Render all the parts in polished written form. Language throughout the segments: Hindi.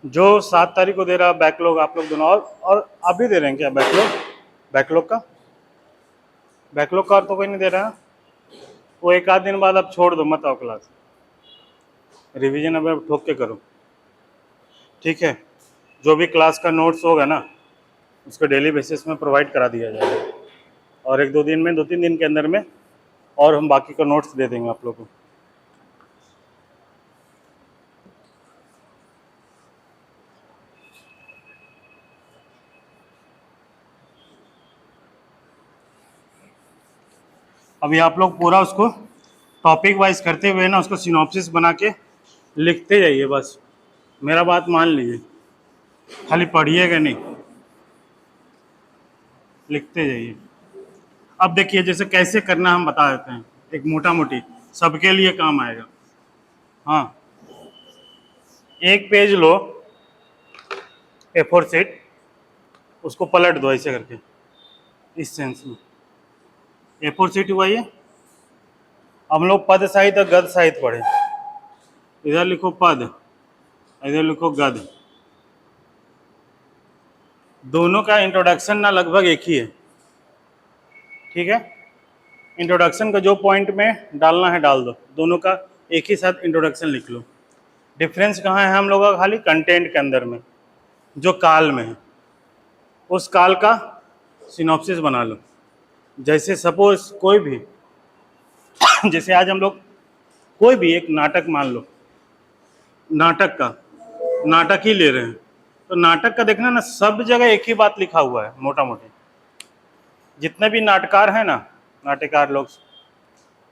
जो 7 तारीख को दे रहा बैकलॉग आप लोग दोनों, और आप भी दे रहे हैं क्या बैकलॉग? बैकलॉग का तो कोई नहीं दे रहा है। वो एक आध दिन बाद आप छोड़ दो, मत आओ क्लास, रिवीजन अब ठोक के करो, ठीक है? जो भी क्लास का नोट्स होगा ना उसको डेली बेसिस में प्रोवाइड करा दिया जाएगा, और एक दो दिन में, 2-3 दिन के अंदर में और हम बाकी का नोट्स दे देंगे आप लोगों को। अभी आप लोग पूरा उसको टॉपिक वाइज करते हुए ना उसको सिनॉप्सिस बना के लिखते जाइए, बस मेरा बात मान लीजिए, खाली पढ़िएगा नहीं, लिखते जाइए। अब देखिए जैसे कैसे करना हम बता देते हैं, एक मोटा मोटी सबके लिए काम आएगा। हाँ, एक पेज लो A4 शीट, उसको पलट दो ऐसे करके, इस सेंस में A4 शीट हुआ ये। हम लोग पद साहित्य और गद्य साहित्य पढ़े, इधर लिखो पद, इधर लिखो गद्य। दोनों का इंट्रोडक्शन ना लगभग एक ही है, ठीक है? इंट्रोडक्शन का जो पॉइंट में डालना है डाल दो, दोनों का एक ही साथ इंट्रोडक्शन लिख लो। डिफरेंस कहाँ है हम लोगों का? खाली कंटेंट के अंदर में, जो काल में है उस काल का सिनॉप्सिस बना लो। जैसे सपोज कोई भी जैसे आज हम लोग कोई भी एक नाटक मान लो, नाटक ही ले रहे हैं, तो नाटक का देखना ना सब जगह एक ही बात लिखा हुआ है मोटा मोटी। जितने भी नाटककार हैं ना, नाट्यकार लोग,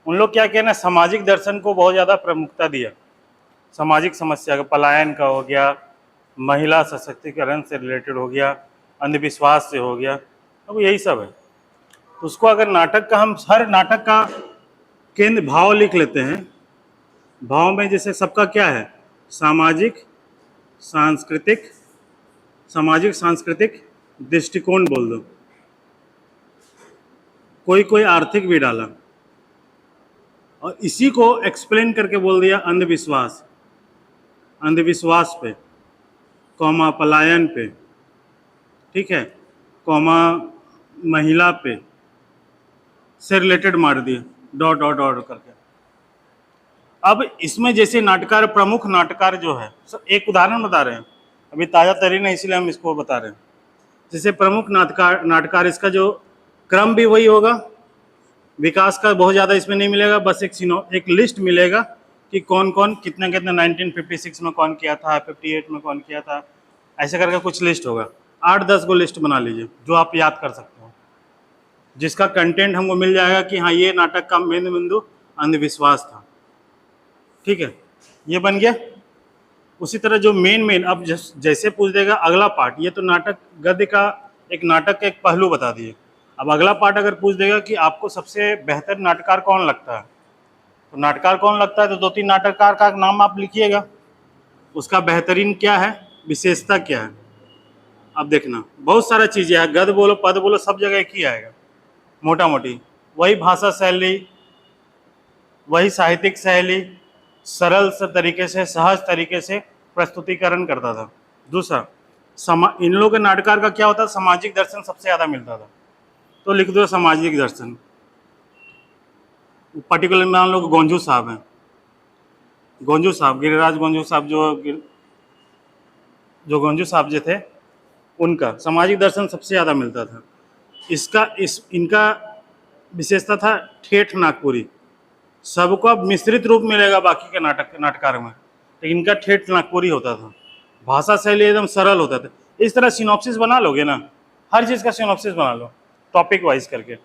उन लोग क्या कहना, सामाजिक दर्शन को बहुत ज़्यादा प्रमुखता दिया। सामाजिक समस्या का, पलायन का हो गया, महिला सशक्तिकरण से रिलेटेड हो गया, अंधविश्वास से हो गया, अब यही सब है। तो उसको अगर नाटक का, हम हर नाटक का केंद्र भाव लिख लेते हैं। भाव में जैसे सबका क्या है, सामाजिक सांस्कृतिक दृष्टिकोण बोल दो, कोई आर्थिक भी डाला, और इसी को एक्सप्लेन करके बोल दिया अंधविश्वास पे, कौमा पलायन पे, ठीक है, कौमा महिला पे से रिलेटेड मार दिया, डॉट डॉट डॉट करके। अब इसमें जैसे नाटककार, प्रमुख नाटककार जो है, एक उदाहरण बता रहे हैं, अभी ताज़ा तरीन है इसीलिए हम इसको बता रहे हैं। जैसे प्रमुख नाटककार, इसका जो क्रम भी वही होगा, विकास का बहुत ज़्यादा इसमें नहीं मिलेगा, बस एक लिस्ट मिलेगा कि कौन कौन कितने 1956 में कौन किया था, 58 में कौन किया था, ऐसे करके कुछ लिस्ट होगा। 8-10 को लिस्ट बना लीजिए जो आप याद कर सकते हो, जिसका कंटेंट हमको मिल जाएगा कि हाँ ये नाटक का मेन बिंदु अंधविश्वास था, ठीक है, ये बन गया। उसी तरह जो मेन अब जैसे पूछ देगा अगला पार्ट, ये तो नाटक गद्य का एक नाटक का एक पहलू बता दिए। अब अगला पार्ट अगर पूछ देगा कि आपको सबसे बेहतर नाटककार कौन लगता है, तो नाटककार कौन लगता है तो 2-3 नाटककार का नाम आप लिखिएगा, उसका बेहतरीन क्या है, विशेषता क्या है। अब देखना बहुत सारा चीज़ें है, गद्य बोलो पद बोलो सब जगह एक ही आएगा मोटा मोटी, वही भाषा शैली, वही साहित्यिक शैली, सरल तरीके से, सहज तरीके से प्रस्तुतिकरण करता था। दूसरा, इन लोगों के नाटककार का क्या होता है, सामाजिक दर्शन सबसे ज़्यादा मिलता था, तो लिख दो सामाजिक दर्शन। पर्टिकुलर मान लो गोंजू साहब हैं, गोंजू साहब, गिरिराज गोंजू साहब, जो गोंजू साहब जो थे, उनका सामाजिक दर्शन सबसे ज़्यादा मिलता था। इनका विशेषता था ठेठ नागपुरी, सबको अब मिश्रित रूप मिलेगा बाकी के नाटककार में, लेकिन इनका ठेठ नागपुरी होता था, भाषा शैली एकदम सरल होता था। इस तरह सिनॉप्सिस बना लोगे ना, हर चीज़ का सिनॉप्सिस बना लो टॉपिक वाइज करके,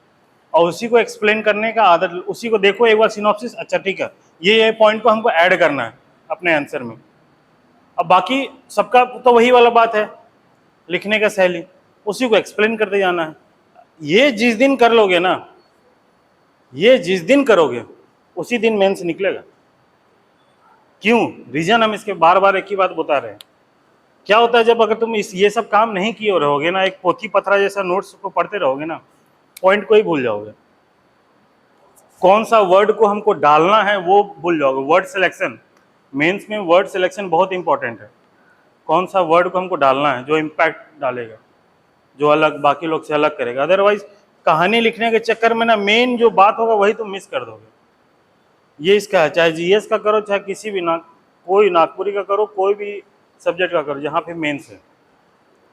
और उसी को एक्सप्लेन करने का आदत, उसी को देखो एक बार सिनॉप्सिस, अच्छा ठीक है ये पॉइंट को हमको ऐड करना है अपने आंसर में। अब बाकी सबका तो वही वाला बात है, लिखने का शैली, उसी को एक्सप्लेन करते जाना है। ये जिस दिन कर लोगे ना, ये जिस दिन करोगे उसी दिन मेंस निकलेगा। क्यों? रीजन हम इसके बार बार एक ही बात बता रहे हैं। क्या होता है जब अगर तुम ये सब काम नहीं किए रहोगे ना, एक पोथी पत्रा जैसा नोट्स को पढ़ते रहोगे ना, पॉइंट को ही भूल जाओगे, कौन सा वर्ड को हमको डालना है वो भूल जाओगे। वर्ड सिलेक्शन, मेंस में वर्ड सिलेक्शन बहुत इंपॉर्टेंट है। कौन सा वर्ड को हमको डालना है जो इम्पैक्ट डालेगा, जो अलग बाकी लोग से अलग करेगा। अदरवाइज कहानी लिखने के चक्कर में ना मेन जो बात होगा वही तुम मिस कर दोगे। ये इसका है, चाहे जीएस का करो चाहे किसी भी कोई नागपुरी का करो, कोई भी सब्जेक्ट का करो, जहाँ पे मेंस है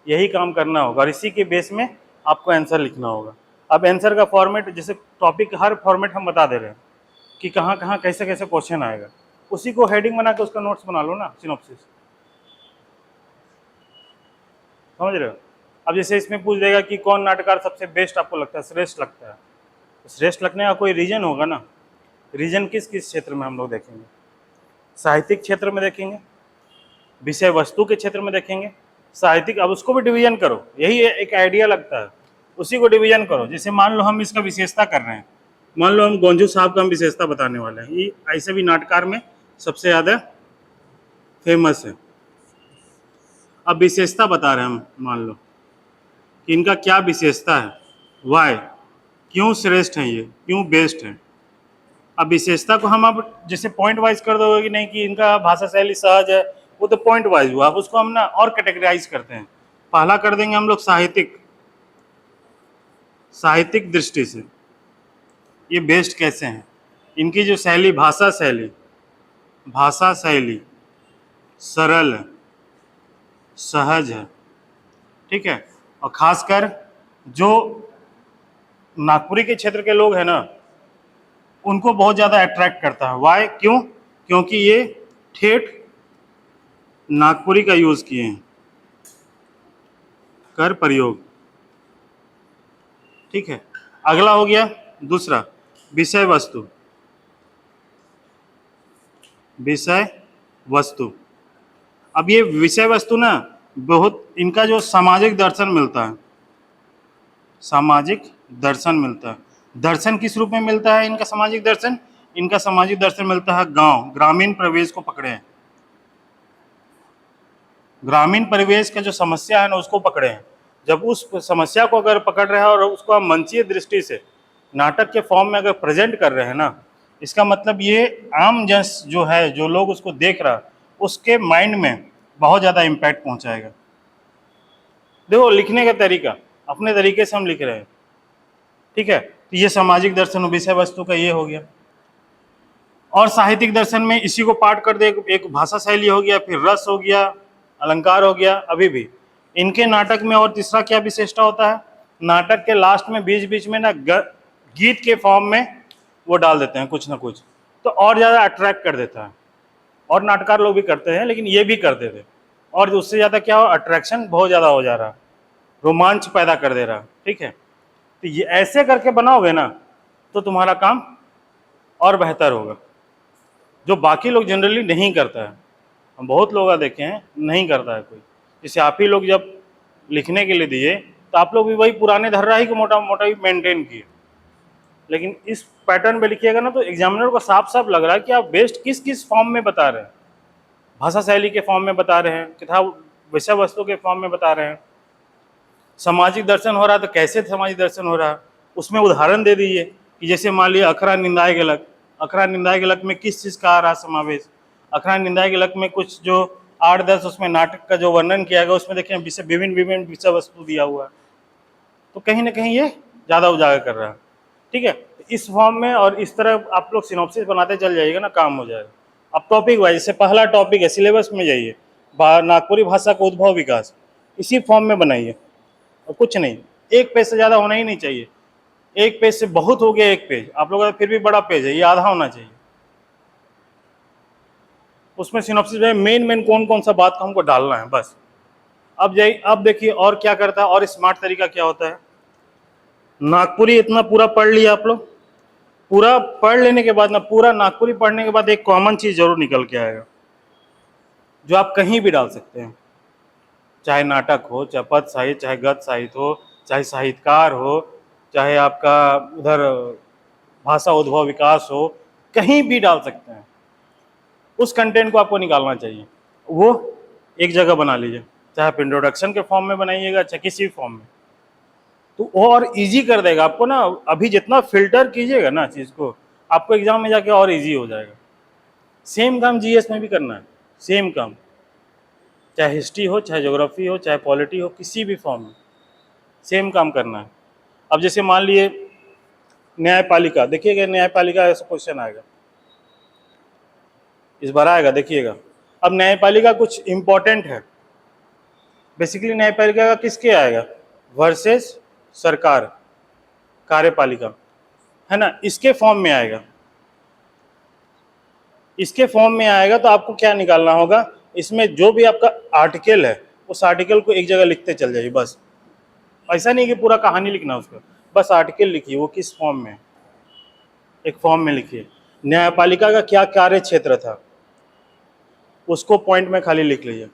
यही काम करना होगा और इसी के बेस में आपको आंसर लिखना होगा। अब आंसर का फॉर्मेट, जैसे टॉपिक हर फॉर्मेट हम बता दे रहे हैं कि कहाँ कहाँ कैसे कैसे क्वेश्चन आएगा, उसी को हेडिंग बना के उसका नोट्स बना लो ना, सिनॉप्सिस। समझ रहे हो? अब जैसे इसमें पूछ देगा कि कौन नाटककार सबसे बेस्ट आपको लगता है, श्रेष्ठ लगता है, तो श्रेष्ठ लगने का कोई रीजन होगा ना। रीजन किस किस क्षेत्र में हम लोग देखेंगे? साहित्यिक क्षेत्र में देखेंगे, विषय वस्तु के क्षेत्र में देखेंगे, साहित्यिक। अब उसको भी डिवीजन करो, यही एक आइडिया लगता है, उसी को डिवीजन करो। जैसे मान लो हम इसका विशेषता कर रहे हैं, मान लो हम गोंजू साहब का हम विशेषता बताने वाले हैं, ये ऐसे भी नाटककार में सबसे ज़्यादा फेमस है। अब विशेषता बता रहे हैं हम, मान लो कि इनका क्या विशेषता है, वाई, क्यों श्रेष्ठ हैं ये, क्यों बेस्ट हैं। अब विशेषता को हम अब जैसे पॉइंट वाइज कर दोगे कि नहीं कि इनका भाषा शैली सहज है, वो तो पॉइंट वाइज हुआ। अब उसको हम ना और कैटेगराइज करते हैं। पहला कर देंगे हम लोग साहित्यिक, साहित्यिक दृष्टि से ये बेस्ट कैसे हैं, इनकी जो शैली, भाषा शैली सरल है, सहज है, ठीक है। और खासकर जो नागपुरी के क्षेत्र के लोग हैं ना, उनको बहुत ज़्यादा अट्रैक्ट करता है। वाई, क्यों? क्योंकि ये ठेठ नागपुरी का यूज़ किए हैं, कर प्रयोग, ठीक है। अगला हो गया दूसरा, विषय वस्तु। विषय वस्तु, अब ये विषय वस्तु ना बहुत, इनका जो सामाजिक दर्शन मिलता है, सामाजिक दर्शन मिलता है। दर्शन किस रूप में मिलता है इनका सामाजिक दर्शन? इनका सामाजिक दर्शन मिलता है गांव, ग्रामीण परिवेश को पकड़े हैं, ग्रामीण परिवेश का जो समस्या है ना उसको पकड़े हैं। जब उस समस्या को अगर पकड़ रहे हैं और उसको हम मंचीय दृष्टि से नाटक के फॉर्म में अगर प्रेजेंट कर रहे हैं ना, इसका मतलब ये आम जन जो है, जो लोग उसको देख रहा, उसके माइंड में बहुत ज़्यादा इम्पैक्ट पहुंचाएगा। देखो लिखने का तरीका अपने तरीके से हम लिख रहे हैं, ठीक है। तो ये सामाजिक दर्शन विषय वस्तु का ये हो गया। और साहित्यिक दर्शन में इसी को पार्ट कर दे, एक भाषा शैली हो गया, फिर रस हो गया, अलंकार हो गया। अभी भी इनके नाटक में और तीसरा क्या विशेषता होता है, नाटक के लास्ट में बीच बीच में ना गीत के फॉर्म में वो डाल देते हैं कुछ ना कुछ, तो और ज़्यादा अट्रैक्ट कर देता है। और नाटककार लोग भी करते हैं, लेकिन ये भी करते थे, और उससे ज़्यादा क्या हो, अट्रैक्शन बहुत ज़्यादा हो जा रहा, रोमांच पैदा कर दे रहा, ठीक है। तो ये ऐसे करके बनाओगे ना तो तुम्हारा काम और बेहतर होगा, जो बाकी लोग जनरली नहीं करता है। हम बहुत लोग देखे हैं नहीं करता है कोई। जैसे आप ही लोग जब लिखने के लिए दिए तो आप लोग भी वही पुराने धर्रा ही को मोटा मोटा ही मेंटेन किए, लेकिन इस पैटर्न पे लिखिएगा ना तो एग्जामिनर को साफ साफ लग रहा है कि आप बेस्ट किस किस फॉर्म में बता रहे हैं। भाषा शैली के फॉर्म में बता रहे हैं, किताब विषय वस्तु के फॉर्म में बता रहे हैं, सामाजिक दर्शन हो रहा है तो कैसे सामाजिक दर्शन हो रहा है उसमें उदाहरण दे दीजिए कि जैसे मान लिया अखरा निंदाय गलक, अखरा निंदाय गलक में किस चीज़ का आ रहा समावेश, अखरा निंदाय गलक में कुछ जो 8-10 उसमें नाटक का जो वर्णन किया गया उसमें देखिए विभिन्न विषय वस्तु दिया हुआ है, तो कहीं ना कहीं ये ज़्यादा उजागर कर रहा है, ठीक है। इस फॉर्म में और इस तरह आप लोग सिनॉप्सिस बनाते चल जाइएगा ना, काम हो जाएगा। अब टॉपिक वाइज, जैसे पहला टॉपिक है सिलेबस में जाइए, नागपुरी भाषा का उद्भव विकास, इसी फॉर्म में बनाइए और कुछ नहीं। एक पेज से ज़्यादा होना ही नहीं चाहिए, एक पेज से बहुत हो गया, एक पेज आप लोगों का फिर भी बड़ा पेज है, ये आधा होना चाहिए। उसमें सिनॉप्सिस में मेन कौन कौन सा बात को हमको डालना है बस। अब जाइए, अब देखिए और क्या करता है, और स्मार्ट तरीका क्या होता है। नागपुरी इतना पूरा पढ़ लिया आप लोग, पूरा पढ़ लेने के बाद ना, पूरा नागपुरी पढ़ने के बाद एक कॉमन चीज़ जरूर निकल के आएगा जो आप कहीं भी डाल सकते हैं, चाहे नाटक हो, चाहे पद साहित्य, चाहे गद्य साहित्य हो, चाहे साहित्यकार हो, चाहे आपका उधर भाषा उद्भव विकास हो, कहीं भी डाल सकते हैं। उस कंटेंट को आपको निकालना चाहिए, वो एक जगह बना लीजिए, चाहे आप इंट्रोडक्शन के फॉर्म में बनाइएगा चाहे किसी भी फॉर्म में, तो वो और इजी कर देगा आपको ना। अभी जितना फिल्टर कीजिएगा ना चीज़ को, आपको एग्जाम में जाके और इजी हो जाएगा। सेम काम जीएस में भी करना है, सेम काम। चाहे हिस्ट्री हो, चाहे ज्योग्राफी हो, चाहे पॉलिटी हो, किसी भी फॉर्म में सेम काम करना है। अब जैसे मान लिए न्यायपालिका, देखिएगा न्यायपालिका ऐसा क्वेश्चन आएगा, इस बार आएगा, देखिएगा। अब न्यायपालिका कुछ इंपॉर्टेंट है, बेसिकली न्यायपालिका का किसके आएगा, वर्सेस सरकार, कार्यपालिका, है ना, इसके फॉर्म में आएगा, इसके फॉर्म में आएगा। तो आपको क्या निकालना होगा, इसमें जो भी आपका आर्टिकल है उस आर्टिकल को एक जगह लिखते चल जाइए बस। ऐसा नहीं कि पूरा कहानी लिखना उसका, बस आर्टिकल लिखिए, वो किस फॉर्म में, एक फॉर्म में लिखिए। न्यायपालिका का क्या कार्य क्षेत्र था उसको पॉइंट में खाली लिख लीजिए।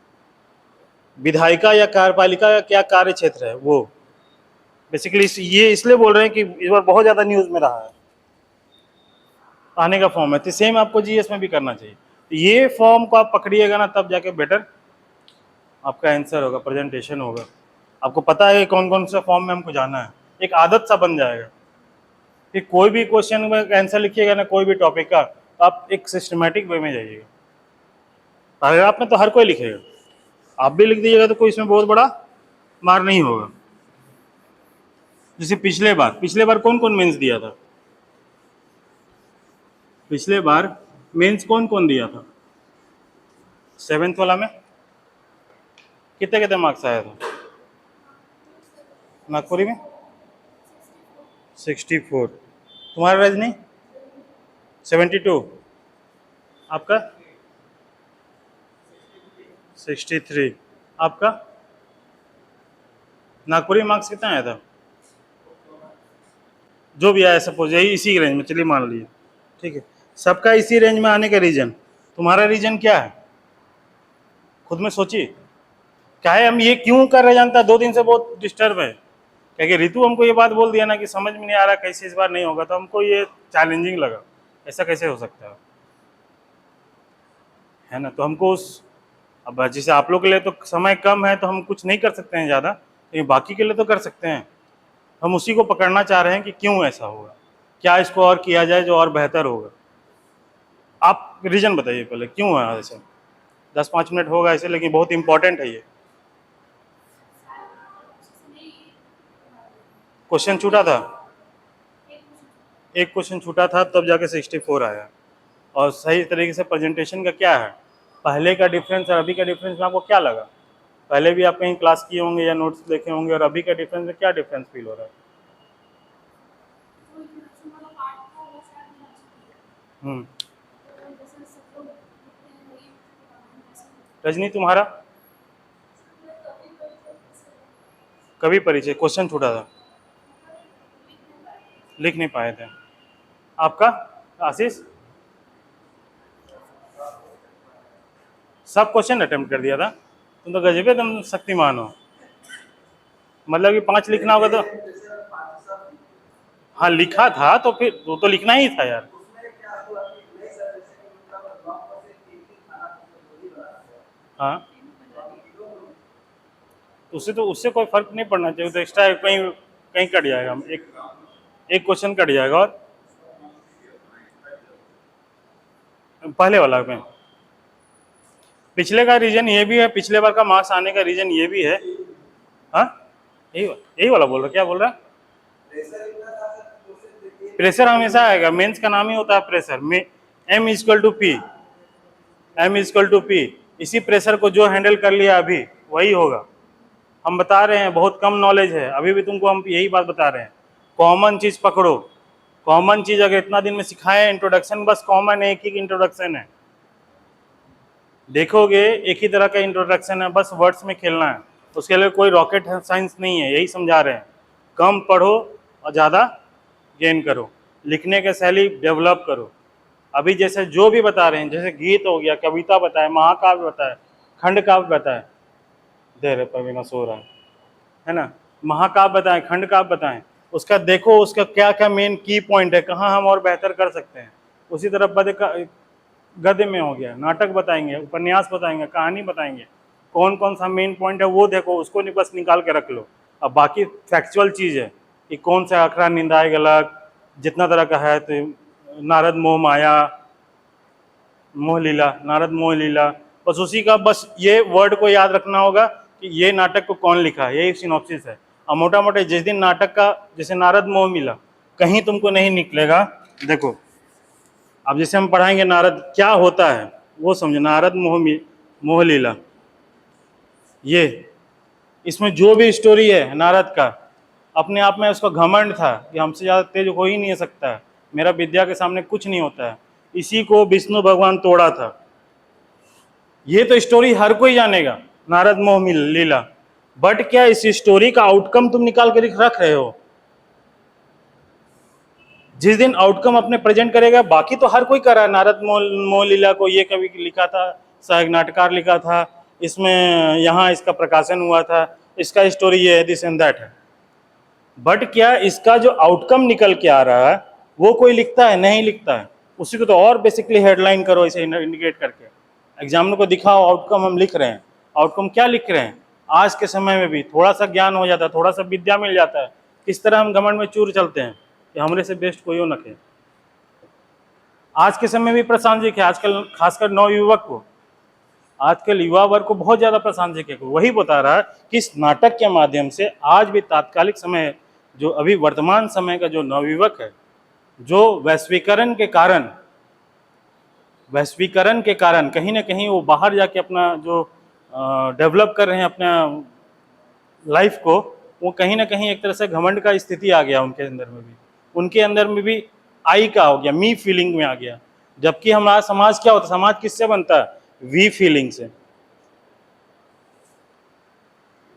विधायिका या कार्यपालिका का क्या कार्य क्षेत्र है वो, बेसिकली ये इसलिए बोल रहे हैं कि इस बार बहुत ज़्यादा न्यूज़ में रहा है, आने का फॉर्म है। तो सेम आपको जीएस में भी करना चाहिए। ये फॉर्म को आप पकड़िएगा ना, तब जाके बेटर आपका आंसर होगा, प्रेजेंटेशन होगा। आपको पता है कौन कौन सा फॉर्म में हमको जाना है, एक आदत सा बन जाएगा कि कोई भी क्वेश्चन में आंसर लिखिएगा ना कोई भी टॉपिक का, तो आप एक सिस्टमेटिक वे में जाइएगा। पैराग्राफ में तो हर कोई लिखेगा, आप भी लिख दीजिएगा तो कोई इसमें बहुत बड़ा मार नहीं होगा। जैसे पिछले बार कौन कौन मेंस दिया था, पिछले बार मेंस कौन कौन दिया था, 7th वाला में कितने कितने मार्क्स आया था, नागपुरी में 64, तुम्हारा रजनी 72, आपका 63, आपका नागपुरी मार्क्स कितना आया था, जो भी आया सपोज यही इसी रेंज में, चलिए मान लीजिए, ठीक है। सबका इसी रेंज में आने का रीजन, तुम्हारा रीजन क्या है, खुद में सोचिए। क्या है, हम ये क्यों कर रहे जानता, 2 दिन से बहुत डिस्टर्ब है, क्योंकि रितु हमको ये बात बोल दिया ना कि समझ में नहीं आ रहा कैसे इस बार नहीं होगा, तो हमको ये चैलेंजिंग लगा, ऐसा कैसे हो सकता है ना। तो हमको उस, अब जैसे आप लोग के लिए तो समय कम है तो हम कुछ नहीं कर सकते हैं ज़्यादा, लेकिन बाकी के लिए तो कर सकते हैं। हम उसी को पकड़ना चाह रहे हैं कि क्यों ऐसा होगा, क्या इसको और किया जाए जो और बेहतर होगा। आप रीजन बताइए पहले क्यों है ऐसे, 10-5 मिनट होगा ऐसे, लेकिन बहुत इंपॉर्टेंट है ये। क्वेश्चन छूटा था, एक क्वेश्चन छूटा था, तब जाके 64 आया। और सही तरीके से प्रेजेंटेशन का क्या है, पहले का डिफरेंस और अभी का डिफरेंस में आपको क्या लगा, पहले भी आप कहीं क्लास किए होंगे या नोट्स देखे होंगे, और अभी का डिफरेंस में क्या डिफरेंस फील हो रहा है। रजनी तुम्हारा कभी परिचय, क्वेश्चन छूटा था, लिख नहीं पाए थे। आपका आशीष सब क्वेश्चन अटेम्प्ट कर दिया था, तुम तो गजबे, तुम शक्तिमान हो। मतलब कि 5 लिखना होगा तो, हाँ लिखा था तो फिर वो तो लिखना ही था यार। हाँ तो उससे कोई फर्क नहीं पड़ना चाहिए, तो एक्स्ट्रा कहीं कहीं कट जाएगा, एक क्वेश्चन कट जाएगा। और पहले वाला में पिछले का रीजन ये भी है, पिछले बार का मार्क्स आने का रीजन ये भी है। हाँ यही वाला बोल रहा, क्या बोल रहा, प्रेशर हमेशा आएगा, मेंस का नाम ही होता है प्रेशर में, M=P, इसी प्रेशर को जो हैंडल कर लिया अभी वही होगा। हम बता रहे हैं बहुत कम नॉलेज है, अभी भी तुमको हम यही बात बता रहे हैं, कॉमन चीज पकड़ो। कॉमन चीज अगर इतना दिन में सिखाए, इंट्रोडक्शन बस कॉमन है, एक ही इंट्रोडक्शन है, देखोगे एक ही तरह का इंट्रोडक्शन है, बस वर्ड्स में खेलना है, उसके लिए कोई रॉकेट साइंस नहीं है, यही समझा रहे हैं। कम पढ़ो और ज़्यादा गेन करो, लिखने का शैली डेवलप करो। अभी जैसे जो भी बता रहे हैं, जैसे गीत हो गया, कविता बताए, महाकाव्य बताए, खंड काव्य बताए, दे रहे पवीना सो रहा है ना, महाकाव्य बताएं, खंड काव्य बताएं, उसका देखो उसका क्या क्या मेन की पॉइंट है, कहाँ हम और बेहतर कर सकते हैं। उसी तरह गद्य में हो गया, नाटक बताएंगे, उपन्यास बताएंगे, कहानी बताएंगे, कौन कौन सा मेन पॉइंट है वो देखो, उसको बस निकाल के रख लो। अब बाकी फैक्चुअल चीज़ है कि कौन सा अखरा निंदाए गलत, जितना तरह का है, तो नारद मोह माया, मोह लीला, नारद मोह लीला, बस उसी का बस ये वर्ड को याद रखना होगा कि ये नाटक को कौन लिखा है, यही सिनॉप्सिस है। और मोटा मोटा जिस दिन नाटक का जैसे नारद मोह मिला कहीं तुमको नहीं निकलेगा। देखो अब जैसे हम पढ़ाएंगे नारद क्या होता है वो समझो, नारद मोह लीला, ये इसमें जो भी स्टोरी है नारद का, अपने आप में उसका घमंड था कि हमसे ज़्यादा तेज हो ही नहीं सकता है, मेरा विद्या के सामने कुछ नहीं होता है, इसी को विष्णु भगवान तोड़ा था। ये तो स्टोरी हर कोई जानेगा, नारद मोह लीला। बट क्या इस स्टोरी का आउटकम तुम निकाल कर रख रहे हो? जिस दिन आउटकम अपने प्रेजेंट करेगा, बाकी तो हर कोई कर रहा है। नारद मोह लीला को ये कवि लिखा था, सहायक नाटककार लिखा था, इसमें यहाँ इसका प्रकाशन हुआ था, इसका स्टोरी ये है, दिस एंड दैट है। बट क्या इसका जो आउटकम निकल के आ रहा है वो कोई लिखता है? नहीं लिखता है। उसी को तो और बेसिकली हेडलाइन करो इसे इंडिकेट करके, एग्जामिनर को दिखाओ आउटकम हम लिख रहे हैं। आउटकम क्या लिख रहे हैं? आज के समय में भी थोड़ा सा ज्ञान हो जाता है, थोड़ा सा विद्या मिल जाता है, किस तरह हम घमंड में चूर चलते हैं कि हमरे से बेस्ट कोई हो न खे। आज के समय में भी प्रासंगिक है, आजकल खासकर नवयुवक को, आजकल युवा वर्ग को बहुत ज्यादा प्रासंगिक है। वही बता रहा है कि इस नाटक के माध्यम से आज भी तात्कालिक समय, जो अभी वर्तमान समय का जो नवयुवक है, जो वैश्वीकरण के कारण कहीं ना कहीं वो बाहर जाके अपना जो डेवलप कर रहे हैं अपना लाइफ को, वो कहीं ना कहीं एक तरह से घमंड का स्थिति आ गया उनके अंदर में भी आई का हो गया, मी फीलिंग में आ गया। जबकि हमारा समाज क्या होता है? समाज किससे बनता है? वी फीलिंग से।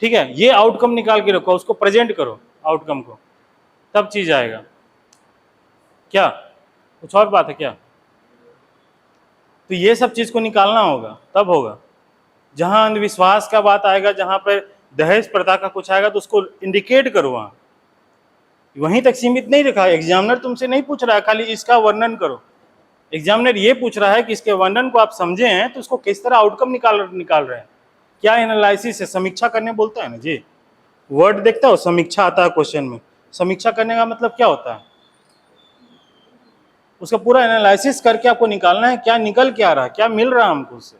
ठीक है, ये आउटकम निकाल के रखो, उसको प्रेजेंट करो आउटकम को, तब चीज आएगा। क्या कुछ और बात है क्या? तो ये सब चीज को निकालना होगा, तब होगा। जहां अंधविश्वास का बात आएगा, जहां पर दहेज प्रथा का कुछ आएगा, तो उसको इंडिकेट करो। वहां वहीं तक सीमित नहीं रखा। एग्जामिनर तुमसे नहीं पूछ रहा है खाली इसका वर्णन करो, एग्जामिनर ये पूछ रहा है कि इसके वर्णन को आप समझे हैं तो उसको किस तरह आउटकम निकाल रहे हैं, क्या एनालिसिस है। समीक्षा करने बोलता है ना जी, वर्ड देखता हो, समीक्षा आता है क्वेश्चन में। समीक्षा करने का मतलब क्या होता है? उसका पूरा एनालिसिस करके आपको निकालना है क्या निकल के आ रहा है, क्या मिल रहा है हमको उससे।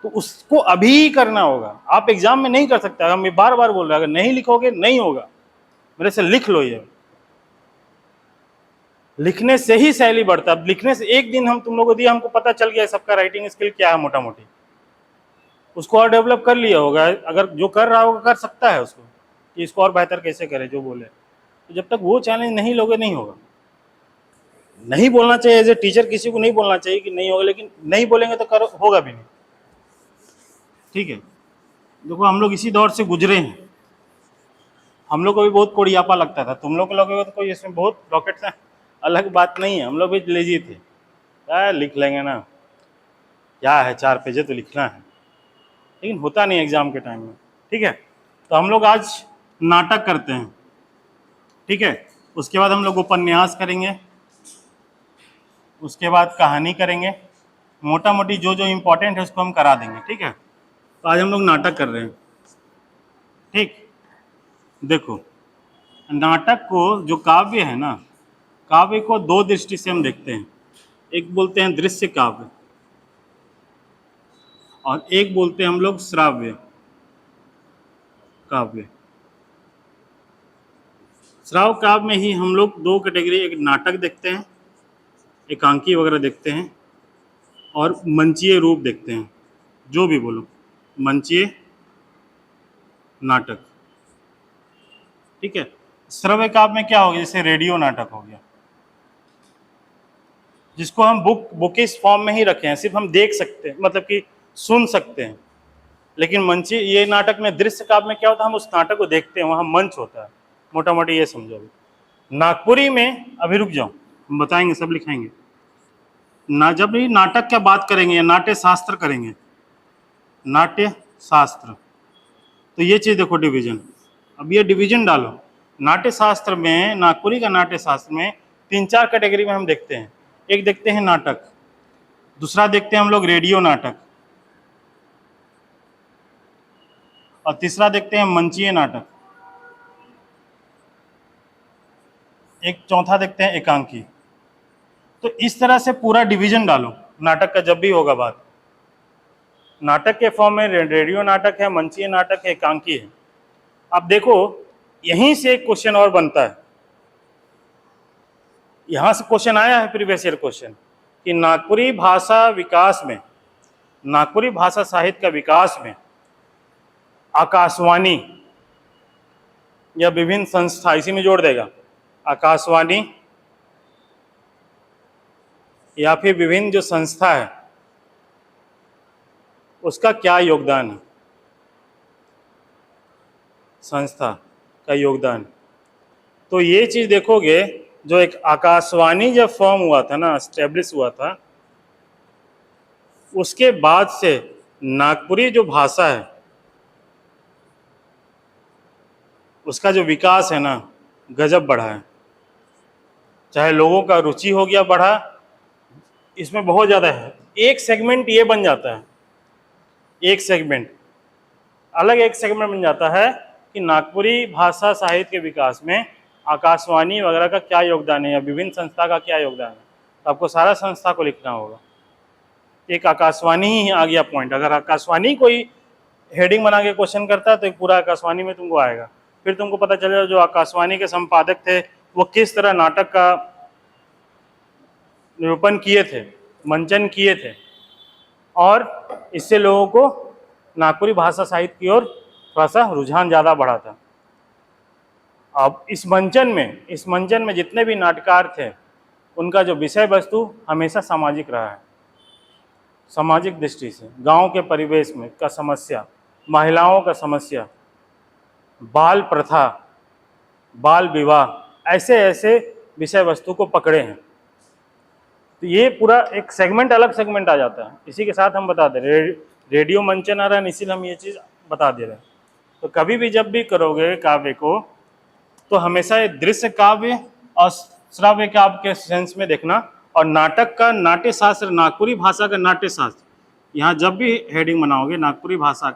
तो उसको अभी करना होगा, आप एग्जाम में नहीं कर सकते। हम बार बार बोल रहे हैं, अगर नहीं लिखोगे नहीं होगा। मेरे से लिख लो, ये लिखने से ही शैली बढ़ता है। लिखने से एक दिन हम तुम लोगों को दिया, हमको पता चल गया सबका राइटिंग स्किल क्या है मोटा मोटी, उसको और डेवलप कर लिया होगा। अगर जो कर रहा होगा कर सकता है उसको कि इसको और बेहतर कैसे करे जो बोले। तो जब तक वो चैलेंज नहीं लोगे नहीं होगा। नहीं बोलना चाहिए, एज ए टीचर किसी को नहीं बोलना चाहिए कि नहीं होगा, लेकिन नहीं बोलेंगे तो होगा भी नहीं। ठीक है, देखो हम लोग इसी दौर से गुजरे हैं, हम लोग को भी बहुत कोड़ियापा लगता था। तुम लोग को लगेगा तो कोई इसमें बहुत रॉकेट है, अलग बात नहीं है। हम लोग भी लेजी थे, क्या लिख लेंगे ना, क्या है 4 पेज तो लिखना है, लेकिन होता नहीं एग्जाम के टाइम में। ठीक है, तो हम लोग आज नाटक करते हैं। ठीक है, उसके बाद हम लोग उपन्यास करेंगे, उसके बाद कहानी करेंगे, मोटा मोटी जो जो इम्पोर्टेंट है उसको हम करा देंगे। ठीक है, तो आज हम लोग नाटक कर रहे हैं। ठीक, देखो नाटक को, जो काव्य है ना, काव्य को 2 दृष्टि से हम देखते हैं। एक बोलते हैं दृश्य काव्य और एक बोलते हैं हम लोग श्राव्य काव्य। श्राव्य काव्य में ही हम लोग 2 कैटेगरी, एक नाटक देखते हैं, एकांकी वगैरह देखते हैं, और मंचीय रूप देखते हैं। जो भी बोलो, मंचीय नाटक। ठीक है, श्रव्य काव्य में क्या हो गया, जैसे रेडियो नाटक हो गया, जिसको हम बुकिश फॉर्म में ही रखे हैं, सिर्फ हम देख सकते हैं, मतलब कि सुन सकते हैं। लेकिन मंची ये नाटक में, दृश्य काव्य में क्या होता है, हम उस नाटक को देखते हैं, वहाँ मंच होता है। मोटा मोटी ये समझो। अभी नागपुरी में, अभी रुक जाओ, हम बताएंगे, सब लिखाएंगे ना। जब भी नाटक क्या बात करेंगे या नाट्य शास्त्र करेंगे, नाट्य शास्त्र, तो ये चीज़ देखो डिवीजन। अब ये डिवीजन डालो, नाट्य शास्त्र में, नागपुरी का नाट्य शास्त्र में 3-4 कैटेगरी में हम देखते हैं। एक देखते हैं नाटक, दूसरा देखते हैं हम लोग रेडियो नाटक, और तीसरा देखते हैं मंचीय नाटक, एक चौथा देखते हैं एकांकी। तो इस तरह से पूरा डिवीजन डालो नाटक का जब भी होगा बात। नाटक के फॉर्म में रेडियो नाटक है, मंचीय नाटक है, एकांकी है। अब देखो यहीं से एक क्वेश्चन और बनता है, यहां से क्वेश्चन आया है प्रीवियस ईयर क्वेश्चन कि नागपुरी भाषा विकास में, नागपुरी भाषा साहित्य का विकास में आकाशवाणी या विभिन्न संस्था, इसी में जोड़ देगा, आकाशवाणी या फिर विभिन्न जो संस्था है उसका क्या योगदान है, संस्था का योगदान। तो ये चीज देखोगे, जो एक आकाशवाणी जब फॉर्म हुआ था ना, एस्टेब्लिश हुआ था, उसके बाद से नागपुरी जो भाषा है उसका जो विकास है ना, गजब बढ़ा है। चाहे लोगों का रुचि हो गया बढ़ा, इसमें बहुत ज़्यादा है। एक सेगमेंट ये बन जाता है, एक सेगमेंट अलग, एक सेगमेंट बन जाता है कि नागपुरी भाषा साहित्य के विकास में आकाशवाणी वगैरह का क्या योगदान है या विभिन्न संस्था का क्या योगदान है। तो आपको सारा संस्था को लिखना होगा। एक आकाशवाणी ही आ गया पॉइंट। अगर आकाशवाणी कोई हेडिंग बना के क्वेश्चन करता है तो एक पूरा आकाशवाणी में तुमको आएगा। फिर तुमको पता चलेगा जो आकाशवाणी के संपादक थे वो किस तरह नाटक का निरूपण किए थे, मंचन किए थे, और इससे लोगों को नागपुरी भाषा साहित्य की ओर थोड़ा सा रुझान ज़्यादा बढ़ा था। अब इस मंचन में जितने भी नाटककार थे उनका जो विषय वस्तु हमेशा सामाजिक रहा है। सामाजिक दृष्टि से गांव के परिवेश में का समस्या, महिलाओं का समस्या, बाल प्रथा, बाल विवाह, ऐसे ऐसे विषय वस्तु को पकड़े हैं। तो ये पूरा एक सेगमेंट, अलग सेगमेंट आ जाता है। इसी के साथ हम बता दे रहे, रेडियो मंचन आ रहा है, इसीलिए हम ये चीज़ बता दे रहे हैं। तो कभी भी जब भी करोगे काव्य को तो हमेशा ये दृश्य काव्य और श्रव्य काव्य के सेंस में देखना। और नाटक का नाट्य शास्त्र, नागपुरी भाषा का नाट्य शास्त्र, यहाँ जब भी हेडिंग बनाओगे नागपुरी भाषा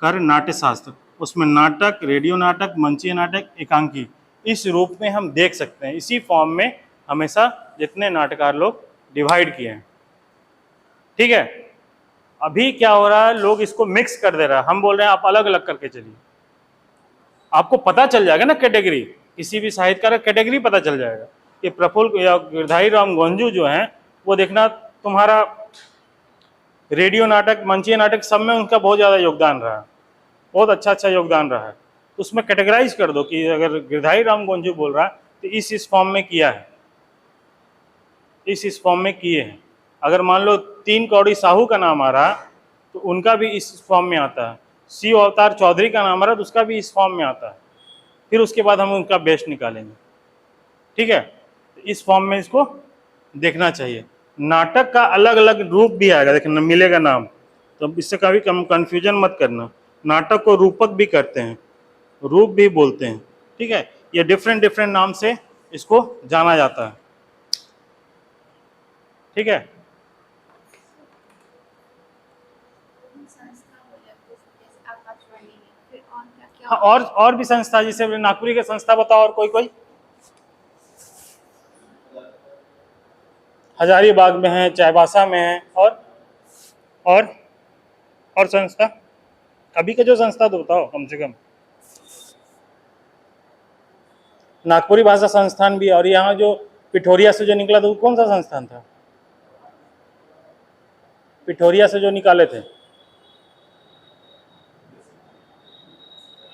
कर नाट्य शास्त्र, उसमें नाटक, रेडियो नाटक, मंचीय नाटक, एकांकी, इस रूप में हम देख सकते हैं। इसी फॉर्म में हमेशा जितने नाटककार लोग डिवाइड किए हैं। ठीक है, अभी क्या हो रहा है, लोग इसको मिक्स कर दे रहा है। हम बोल रहे हैं आप अलग अलग करके चलिए, आपको पता चल जाएगा ना कैटेगरी, किसी भी साहित्यकार का कैटेगरी पता चल जाएगा कि प्रफुल्ल या गिरधारी राम गोंजू जो हैं वो देखना, तुम्हारा रेडियो नाटक, मंचीय नाटक सब में उनका बहुत ज़्यादा योगदान रहा है, बहुत अच्छा योगदान रहा है। तो उसमें कैटेगराइज कर दो कि अगर गिरधारी राम गोंजू बोल रहा है तो इस फॉर्म में किया है, इस फॉर्म में किए हैं। अगर मान लो 3 कौड़ी साहू का नाम आ रहा तो उनका भी इस फॉर्म में आता है। सी अवतार चौधरी का नाम आ रहा तो उसका भी इस फॉर्म में आता है। फिर उसके बाद हम उनका बेस्ट निकालेंगे। ठीक है, तो इस फॉर्म में इसको देखना चाहिए। नाटक का अलग अलग रूप भी आएगा, देखना मिलेगा नाम, तो इससे कभी कंफ्यूजन मत करना। नाटक को रूपक भी करते हैं, रूप भी बोलते हैं। ठीक है, ये डिफरेंट डिफरेंट नाम से इसको जाना जाता है। ठीक है, हाँ, और भी संस्था, जैसे नागपुरी के संस्था बताओ, और कोई हजारीबाग में है, चाईबासा में है, और संस्था अभी का जो संस्था तो बताओ कम से कम। नागपुरी भाषा संस्थान भी, और यहाँ जो पिठोरिया से जो निकला था वो कौन सा संस्थान था? पिठोरिया से जो निकाले थे,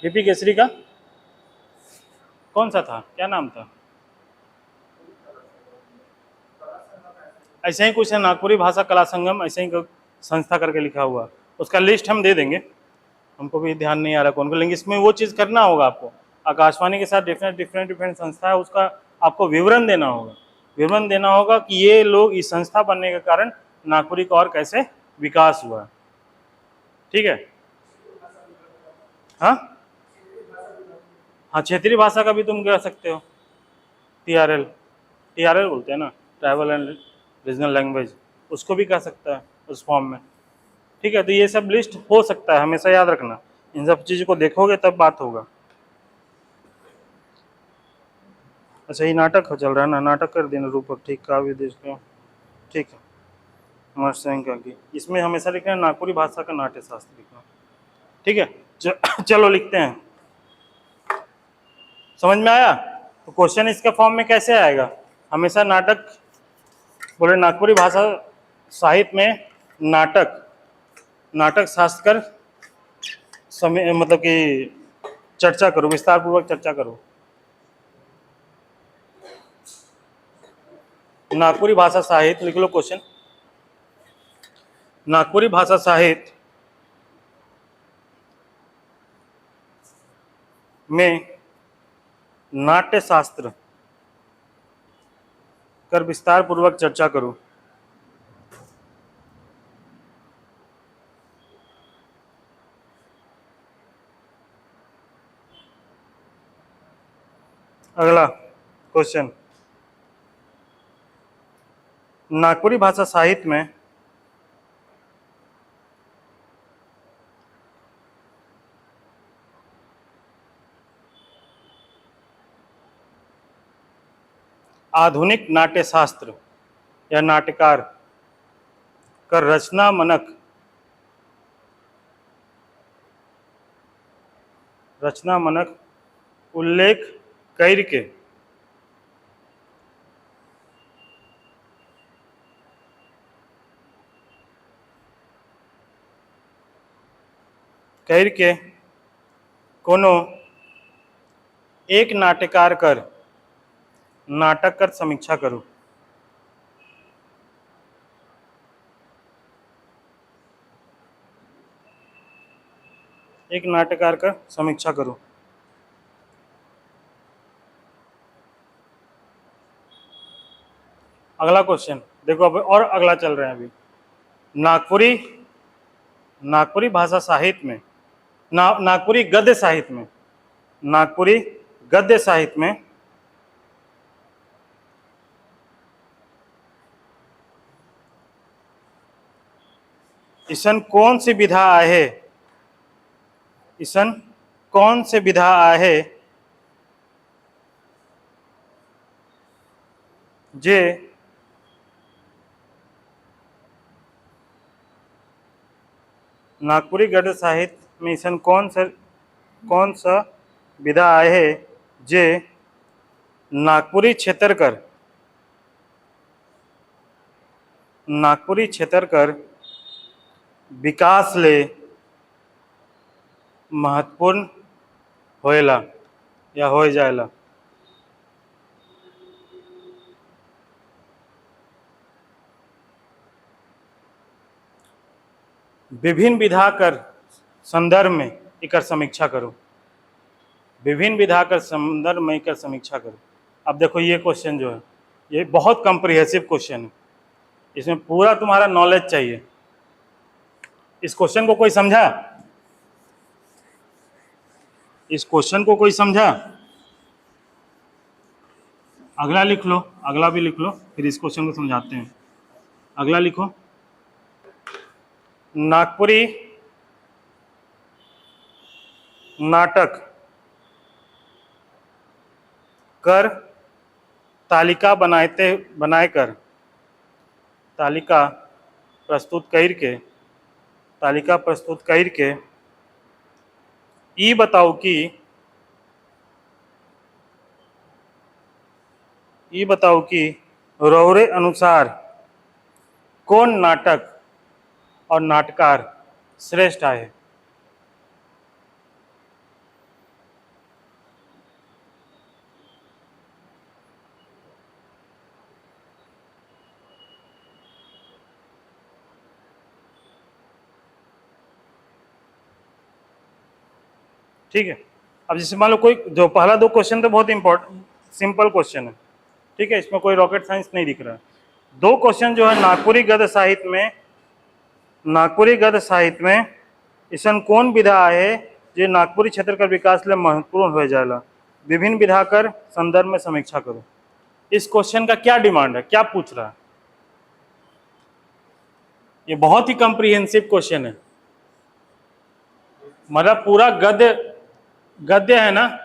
यूपी केसरी का कौन सा था, क्या नाम था? ऐसे ही कुछ है, नागपुरी भाषा कला संगम, ऐसे ही संस्था करके लिखा हुआ। उसका लिस्ट हम दे देंगे, हमको भी ध्यान नहीं आ रहा कौन को, लेकिन इसमें वो चीज़ करना होगा आपको। आकाशवाणी के साथ डिफरेंट संस्था है, उसका आपको विवरण देना होगा। विवरण देना होगा कि ये लोग इस संस्था बनने के कारण नागपुरी का और कैसे विकास हुआ। ठीक है, हाँ हाँ, क्षेत्रीय भाषा का भी तुम कह सकते हो। TRL बोलते हैं ना, ट्राइबल एंड रीजनल लैंग्वेज, उसको भी कह सकता है उस फॉर्म में। ठीक है, तो ये सब लिस्ट हो सकता है, हमेशा याद रखना। इन सब चीज़ों को देखोगे तब बात होगा। अच्छा, ये नाटक चल रहा है ना, नाटक कर देना रूपक। ठीक, काव्य देश का, ठीक है। नरसंहिका की, इसमें हमेशा लिखना है नागपुरी भाषा का नाट्य शास्त्र लिखना। ठीक है, चलो लिखते हैं। समझ में आया? तो क्वेश्चन इसके फॉर्म में कैसे आएगा? हमेशा नाटक बोले नागपुरी भाषा साहित्य में नाटक शास्त्र कर समय, मतलब कि चर्चा करो, विस्तार पूर्वक चर्चा करो। नागपुरी भाषा साहित्य लिख लो क्वेश्चन। नागपुरी भाषा साहित्य में नाट्य शास्त्र कर विस्तार पूर्वक चर्चा करो। अगला क्वेश्चन, नागपुरी भाषा साहित्य में आधुनिक नाट्य शास्त्र या नाट्यकार का रचना मनक उल्लेख करके कोनो एक नाट्यकार कर नाटक कर समीक्षा करो। एक नाट्यकार का समीक्षा करो। अगला क्वेश्चन देखो, अब और अगला चल रहा है अभी। नागपुरी भाषा साहित्य में नागपुरी गद्य साहित्य में ईसन कौन सी विधा आहे जे नागपुरी गद्य साहित्य में ईसन कौन सा विधा आहे जे नागपुरी क्षेत्र कर विकास ले महत्वपूर्ण होएला या हो जाएला। विभिन्न विधा कर संदर्भ में एकर समीक्षा करो। विभिन्न विधा कर संदर्भ में एकर समीक्षा करो। अब देखो ये क्वेश्चन जो है ये बहुत कॉम्प्रिहेंसिव क्वेश्चन है, इसमें पूरा तुम्हारा नॉलेज चाहिए। इस क्वेश्चन को कोई समझा? इस क्वेश्चन को कोई समझा? अगला लिख लो, अगला भी लिख लो, फिर इस क्वेश्चन को समझाते हैं। अगला लिखो, नागपुरी नाटक कर तालिका बनाकर तालिका प्रस्तुत करके ई बताओ कि रौरे अनुसार कौन नाटक और नाटकार श्रेष्ठ आहे। ठीक है, अब जैसे मान लो कोई जो पहला दो क्वेश्चन तो बहुत इंपॉर्टेंट सिंपल क्वेश्चन है, ठीक है, इसमें कोई रॉकेट साइंस नहीं दिख रहा है। दो क्वेश्चन जो है नागपुरी गद्य साहित्य में ईसन कौन विधा है जो नागपुरी क्षेत्र का विकास ले महत्वपूर्ण हो जाएगा। विभिन्न विधा कर संदर्भ में समीक्षा करो। इस क्वेश्चन का क्या डिमांड है, क्या पूछ रहा है? ये बहुत ही कॉम्प्रिहेंसिव क्वेश्चन है, मतलब पूरा गद्य है ना,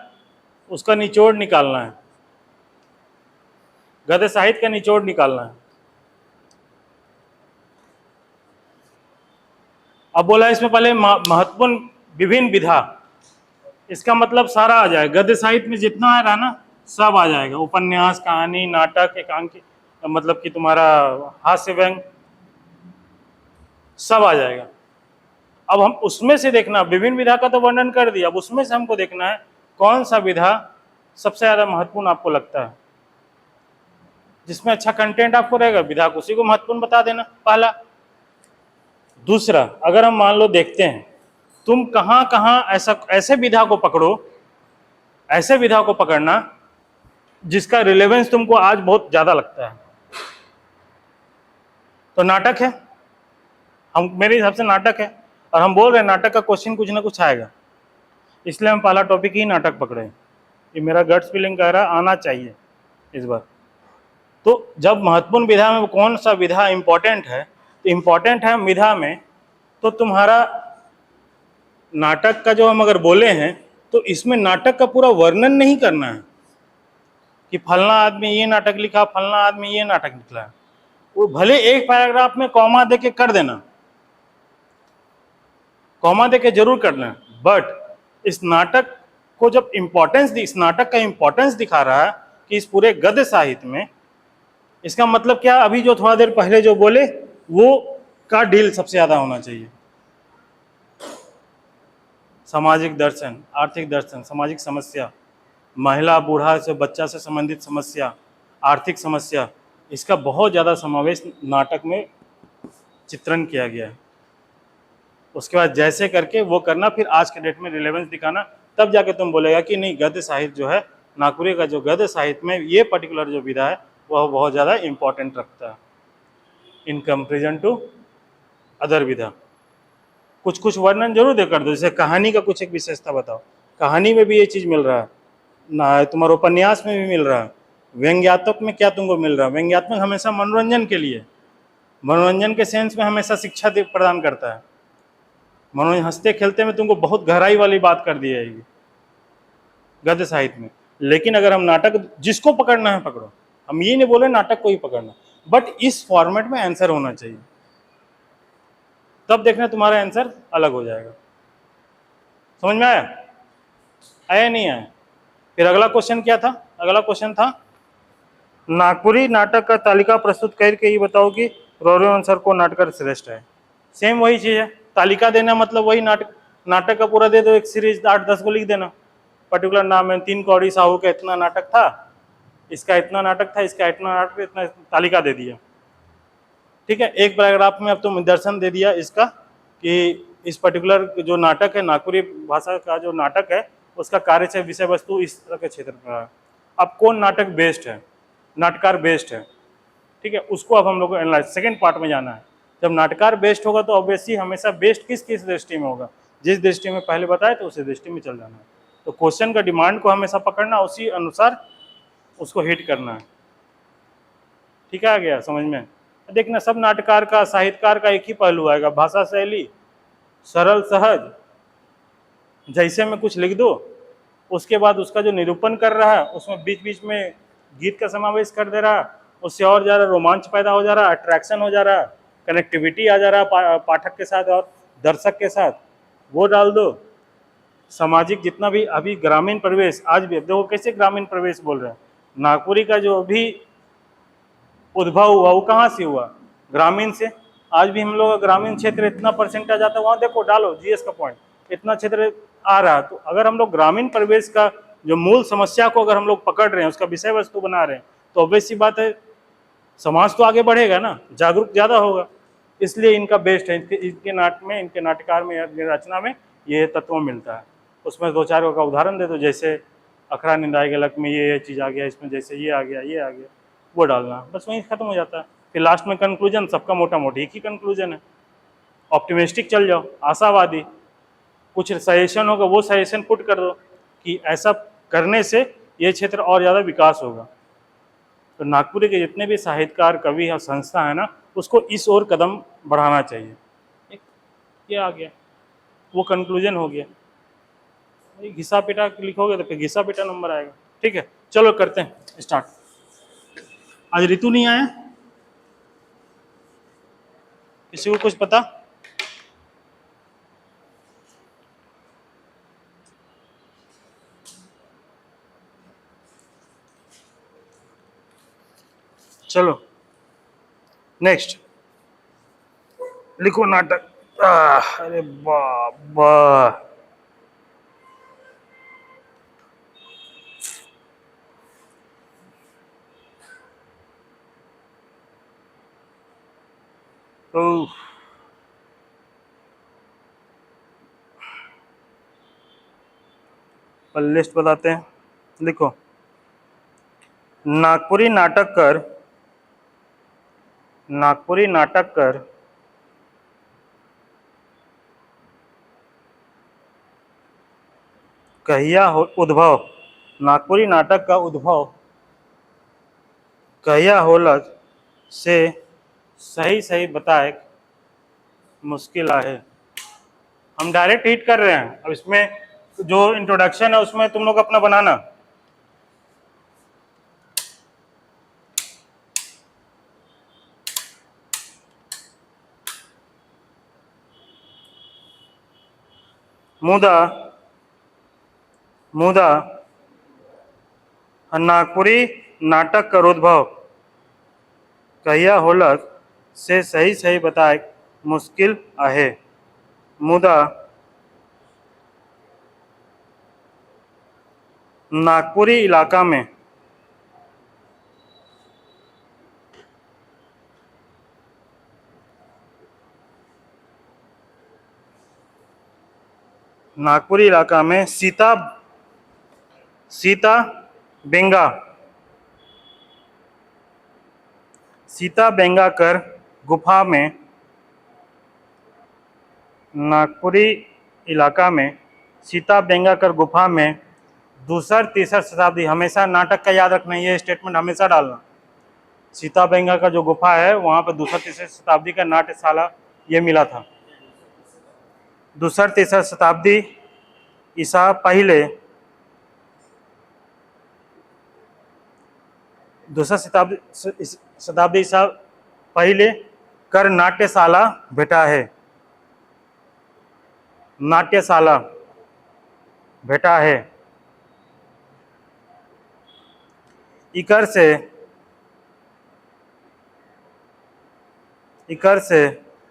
उसका निचोड़ निकालना है, गद्य साहित्य का निचोड़ निकालना है। अब बोला इसमें पहले महत्वपूर्ण विभिन्न विधा, इसका मतलब सारा आ जाएगा, गद्य साहित्य में जितना आ रहा ना सब आ जाएगा, उपन्यास, कहानी, नाटक, एकांकी, मतलब कि तुम्हारा हास्य व्यंग, सब आ जाएगा। अब हम उसमें से देखना, विभिन्न विधा का तो वर्णन कर दिया, अब उसमें से हमको देखना है कौन सा विधा सबसे ज्यादा महत्वपूर्ण आपको लगता है, जिसमें अच्छा कंटेंट आपको रहेगा, विधा को उसी को महत्वपूर्ण बता देना, पहला। दूसरा, अगर हम मान लो देखते हैं तुम कहां कहां ऐसे विधा को पकड़ो, ऐसे विधा को पकड़ना जिसका रिलेवेंस तुमको आज बहुत ज्यादा लगता है। तो नाटक है, हम मेरे हिसाब से नाटक है, और हम बोल रहे हैं नाटक का क्वेश्चन कुछ ना कुछ आएगा, इसलिए हम पहला टॉपिक ही नाटक पकड़े। ये मेरा गट्स फीलिंग कह रहा है आना चाहिए इस बार। तो जब महत्वपूर्ण विधा में कौन सा विधा इंपॉर्टेंट है, तो इंपॉर्टेंट है विधा में तो तुम्हारा नाटक का जो हम अगर बोले हैं तो इसमें नाटक का पूरा वर्णन नहीं करना है कि फलना आदमी ये नाटक लिखा, फलना आदमी ये नाटक लिखा है, वो भले एक पैराग्राफ में कॉमा दे के कर देना, कॉमा दे के जरूर करना, बट इस नाटक को जब इंपॉर्टेंस, इस नाटक का इंपॉर्टेंस दिखा रहा है कि इस पूरे गद्य साहित्य में, इसका मतलब क्या, अभी जो थोड़ा देर पहले जो बोले वो का डील सबसे ज्यादा होना चाहिए। सामाजिक दर्शन, आर्थिक दर्शन, सामाजिक समस्या, महिला बूढ़ा से बच्चा से संबंधित समस्या, आर्थिक समस्या, इसका बहुत ज़्यादा समावेश नाटक में चित्रण किया गया है। उसके बाद जैसे करके वो करना, फिर आज के डेट में रिलेवेंस दिखाना, तब जाके तुम बोलेगा कि नहीं गद्य साहित्य जो है, नागपुरी का जो गद्य साहित्य में ये पर्टिकुलर जो विधा है वह बहुत ज़्यादा इंपॉर्टेंट रखता है इन कंपेरिजन टू अदर विधा। कुछ कुछ वर्णन जरूर दे कर दो, जैसे कहानी का कुछ एक विशेषता बताओ, कहानी में भी ये चीज़ मिल रहा है ना, तुम्हारे उपन्यास में भी मिल रहा है, व्यंग्यात्मक में क्या तुमको मिल रहा है, व्यंग्यात्मक हमेशा मनोरंजन के लिए, मनोरंजन के सेंस में हमेशा शिक्षा प्रदान करता है, मनोरंजन हंसते खेलते में तुमको बहुत गहराई वाली बात कर दी जाएगी गद्य साहित्य में। लेकिन अगर हम नाटक जिसको पकड़ना है पकड़ो, हम ये नहीं बोले नाटक को ही पकड़ना, बट इस फॉर्मेट में आंसर होना चाहिए, तब देखना तुम्हारा आंसर अलग हो जाएगा। समझ में आया? आया नहीं आया? फिर अगला क्वेश्चन क्या था? अगला क्वेश्चन था नागपुरी नाटक का तालिका प्रस्तुत करके ये बताओ कि रौरव अनुसार को नाटक श्रेष्ठ है। सेम वही चीज है, तालिका देना मतलब वही नाटक का पूरा दे दो, एक सीरीज 8-10 को लिख देना, पर्टिकुलर नाम है, 3 कौड़ी साहू का इतना नाटक था, इसका इतना नाटक था, इसका इतना नाटक, इतना तालिका दे दिया, ठीक है। एक पैराग्राफ में अब तुम दर्शन दे दिया इसका कि इस पर्टिकुलर जो नाटक है, नागपुरी भाषा का जो नाटक है उसका कार्य से विषय वस्तु इस तरह के क्षेत्र पर है। अब कौन नाटक बेस्ड है, नाटकार बेस्ड है, ठीक है, उसको अब हम लोग को एनालाइज सेकेंड पार्ट में जाना है। जब नाटकार बेस्ड होगा तो ऑब्वियसली हमेशा बेस्ड किस किस दृष्टि में होगा, जिस दृष्टि में पहले बताया तो उसी दृष्टि में चल जाना है। तो क्वेश्चन का डिमांड को हमेशा पकड़ना, उसी अनुसार उसको हिट करना है, ठीक है, आ गया समझ में? देखना सब नाटककार का, साहित्यकार का एक ही पहलू आएगा, भाषा शैली सरल सहज, जैसे में कुछ लिख दो, उसके बाद उसका जो निरूपण कर रहा है उसमें बीच बीच में गीत का समावेश कर दे रहा है, उससे और ज़्यादा रोमांच पैदा हो जा रहा है, अट्रैक्शन हो जा रहा है, कनेक्टिविटी आ जा रहा है पाठक के साथ और दर्शक के साथ, वो डाल दो। सामाजिक जितना भी अभी ग्रामीण प्रवेश, आज भी देखो कैसे ग्रामीण प्रवेश बोल रहे हैं, नागपुरी का जो भी उद्भव हुआ वो कहाँ से हुआ, ग्रामीण से। आज भी हम लोग ग्रामीण क्षेत्र इतना परसेंट आ जाता है, वहाँ देखो डालो जीएस का पॉइंट, इतना क्षेत्र आ रहा है। तो अगर हम लोग ग्रामीण परिवेश का जो मूल समस्या को अगर हम लोग पकड़ रहे हैं, उसका विषय वस्तु बना रहे हैं, तो ऑब्वियस सी बात है समाज तो आगे बढ़ेगा ना, जागरूक ज़्यादा होगा। इसलिए इनका बेस्ट है, इनके नाटक में, इनके नाटकार में, रचना में ये तत्व मिलता है। उसमें 2-4 का उदाहरण दे दो, जैसे अखरा निंदाई गलक में ये चीज़ आ गया, इसमें जैसे ये आ गया, ये आ गया, वो डालना, बस वहीं खत्म हो जाता है। फिर लास्ट में कंक्लूजन, सबका मोटा मोटी एक ही कंक्लूजन है, ऑप्टिमिस्टिक चल जाओ, आशावादी, कुछ सजेशन होगा वो सजेशन पुट कर दो कि ऐसा करने से ये क्षेत्र और ज़्यादा विकास होगा। तो नागपुरी के जितने भी साहित्यकार, कवि और संस्था है ना, उसको इस ओर कदम बढ़ाना चाहिए। ये आ गया, वो कंक्लूजन हो गया। घिसा पिटा लिखोगे तो फिर घिसा पिटा नंबर आएगा, ठीक है। चलो करते हैं स्टार्ट। आज ऋतु नहीं आया, किसी को कुछ पता? चलो नेक्स्ट लिखो नाटक। अरे बाबा, तो लिस्ट बताते हैं, लिखो। नागपुरी नाटक कर, नागपुरी नाटक कर कहिया हो उद्भव, नागपुरी नाटक का उद्भव कहिया होलक से सही सही बताए मुश्किल है। हम डायरेक्ट हिट कर रहे हैं, अब इसमें जो इंट्रोडक्शन है उसमें तुम लोग अपना बनाना। मुदा मुदा नागपुरी नाटक का उद्भव कहिया होलक से सही सही बताए मुश्किल है। मुदा नागपुरी इलाका में नागपुरी इलाका में सीता बेंगा सीता बेंगाकर गुफा में, नागपुरी इलाका में सीता बेंगाकर गुफा में दूसर तीसर शताब्दी, हमेशा नाटक का याद रखना, ये स्टेटमेंट हमेशा डालना। सीता बेंगा का जो गुफा है वहां पर दूसर तीसर शताब्दी का नाट्यशाला ये मिला था। दूसर तीसर शताब्दी ईसा पहले, दूसरा शताब्दी ईसा पहले कर नाट्यशाला भेटा है, नाट्यशाला भेटा है। इकर से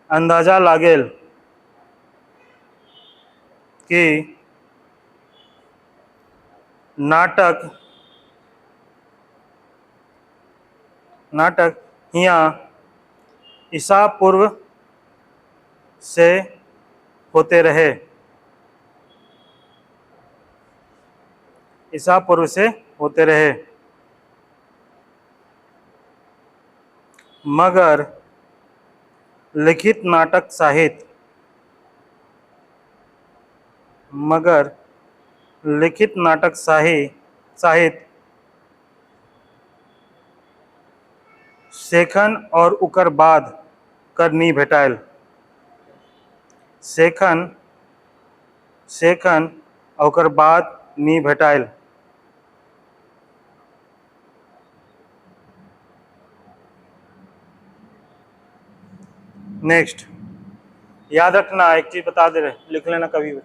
अंदाजा लागेल कि नाटक यहाँ ईसा पूर्व से होते रहे, ईसा पूर्व से होते रहे, मगर लिखित नाटक साहित्य, मगर लिखित नाटक साहित्य सेखन और उकर बाद कर नी भेटाइल, सेखन और उकर बाद नी भेटाइल। नेक्स्ट याद रखना, एक चीज बता दे रहे, लिख लेना कभी भी,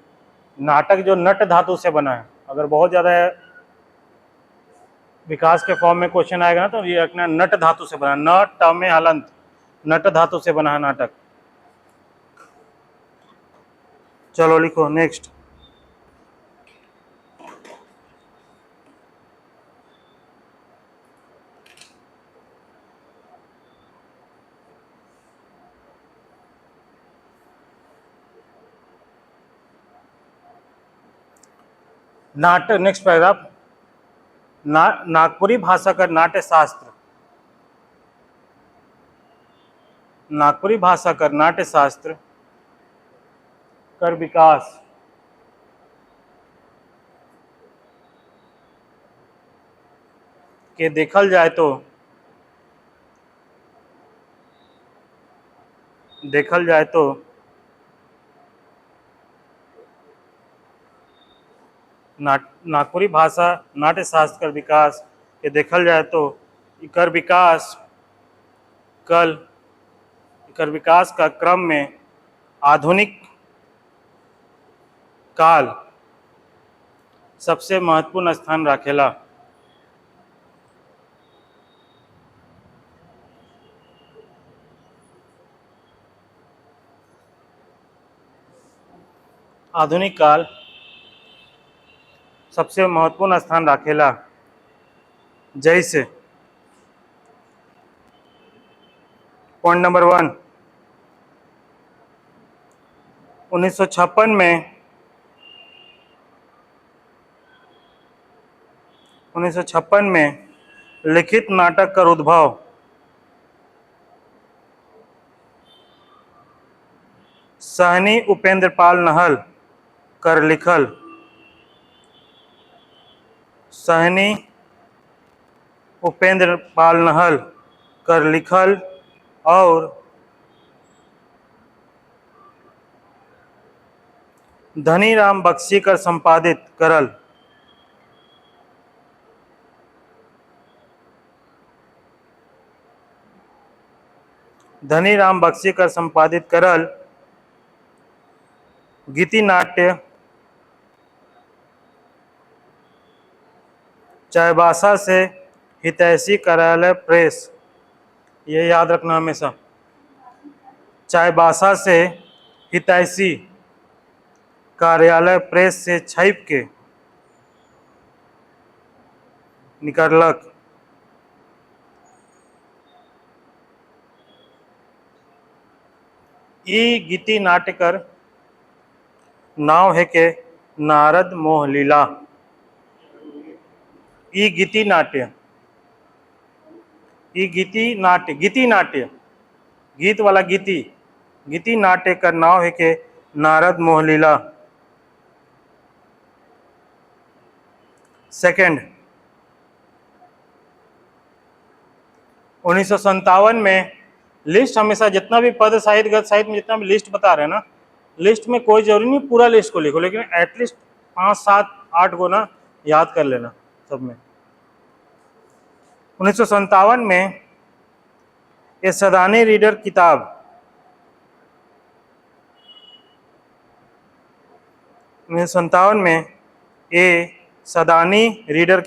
नाटक जो नट धातु से बना है, अगर बहुत ज्यादा विकास के फॉर्म में क्वेश्चन आएगा ना तो ये रखना नट धातु से बना, न ट में हलंत, नट धातु से बना है नाटक। चलो लिखो नेक्स्ट। नाटक, नेक्स्ट पैराग्राफ, नागपुरी भाषा का नाट्य शास्त्र, नागपुरी भाषा का नाट्य शास्त्र कर विकास के देखल जाए तो नागपुरी भाषा नाट्य शास्त्र कर विकास के देखल जाए तो इकर विकास का क्रम में आधुनिक काल सबसे महत्वपूर्ण स्थान रखेला। आधुनिक काल सबसे महत्वपूर्ण स्थान राखेला। जैसे पॉइंट नंबर 1, 1956 में 1956 में लिखित नाटक का उद्भव सहनी उपेंद्र पाल नहल कर लिखल सहनी उपेंद्र पाल नहल कर लिखल और धनीराम बख्शी कर संपादित करल। धनीराम बख्शी कर संपादित करल गीति नाट्य चाईबासा से हितैषी कार्यालय प्रेस, ये याद रखना हमेशा, चाईबासा से हितैषी कार्यालय प्रेस से छाप के निकलक। ई गीति नाट्यकर नाव है के नारद मोह लीला। ई गीति नाट्य गीत वाला गीति नाट्य का नाव है के नारद मोह लीला। सेकंड, 1957 में लिस्ट, हमेशा जितना भी पद साहित्य गद्य साहित्य में जितना भी लिस्ट बता रहे हैं ना, लिस्ट में कोई जरूरी नहीं पूरा लिस्ट को लिखो, लेकिन एटलीस्ट 5, 7, 8 को ना याद कर लेना सब में। 1957 में ये सदानी रीडर किताब 1957 में ए सदानी रीडर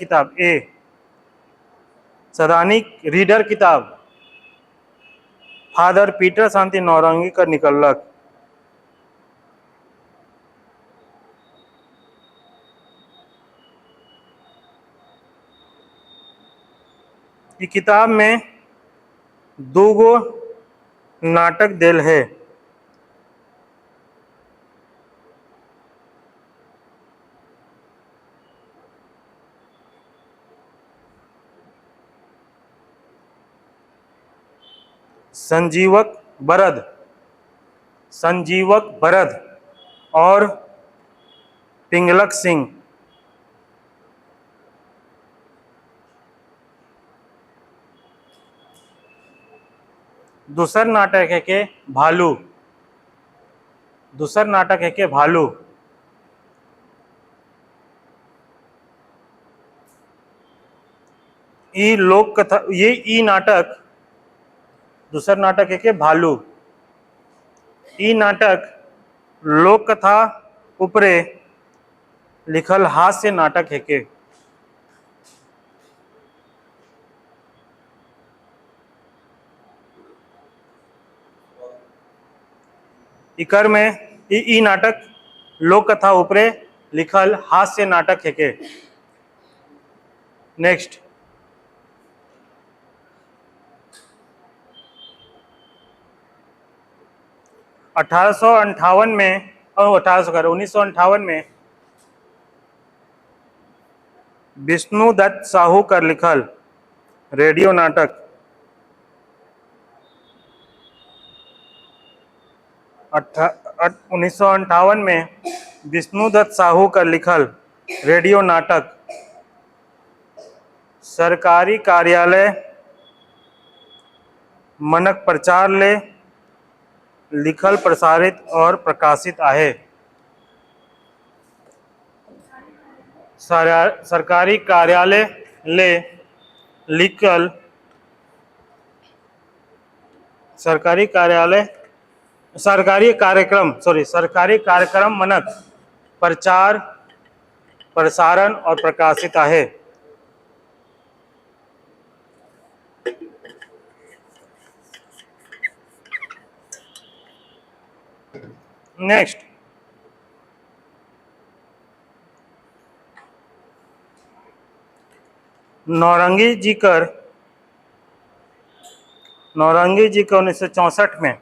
किताब फादर पीटर शांति नौरंगी कर निकलक। इस किताब में 2 गो नाटक देल है। संजीवक बरद और पिंगलक सिंह। दूसर नाटक है के भालू। ई लोक कथा, ये ई नाटक दूसर नाटक है के भालू। ई नाटक लोक कथा उपरे लिखल हास्य नाटक है के। इकर में ई नाटक लोक कथा उपरे लिखल हास्य नाटक है के। नेक्स्ट, 1958 में विष्णुदत्त साहू कर लिखल रेडियो नाटक 1958 में विष्णुदत्त साहू कर लिखल रेडियो नाटक सरकारी कार्यालय मनक प्रचार ले लिखल प्रसारित और प्रकाशित आहे। सरकारी कार्यालय ले लिखल सरकारी कार्यक्रम मनक प्रचार प्रसारण और प्रकाशित आहे। नेक्स्ट, नौरंगी जी का 1964 में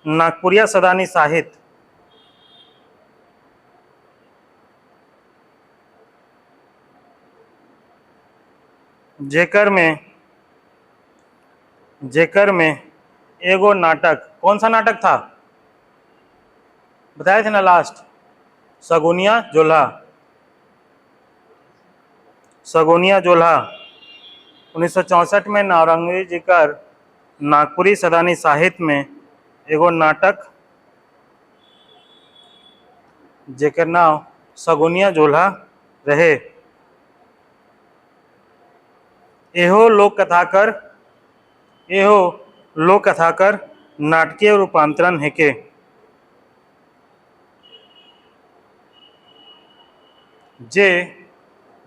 नागपुरिया सदानी साहित्य जेकर में एगो नाटक, कौन सा नाटक था बताए थे ना लास्ट, सगुनिया जोल्हा 1964 में नौरंगी जी का नागपुरी सदानी साहित्य में एगो नाटक जेकर नाम सगुनिया जोल्हा रहे। एहो लोक कथाकर नाटकीय रूपांतरण है के जे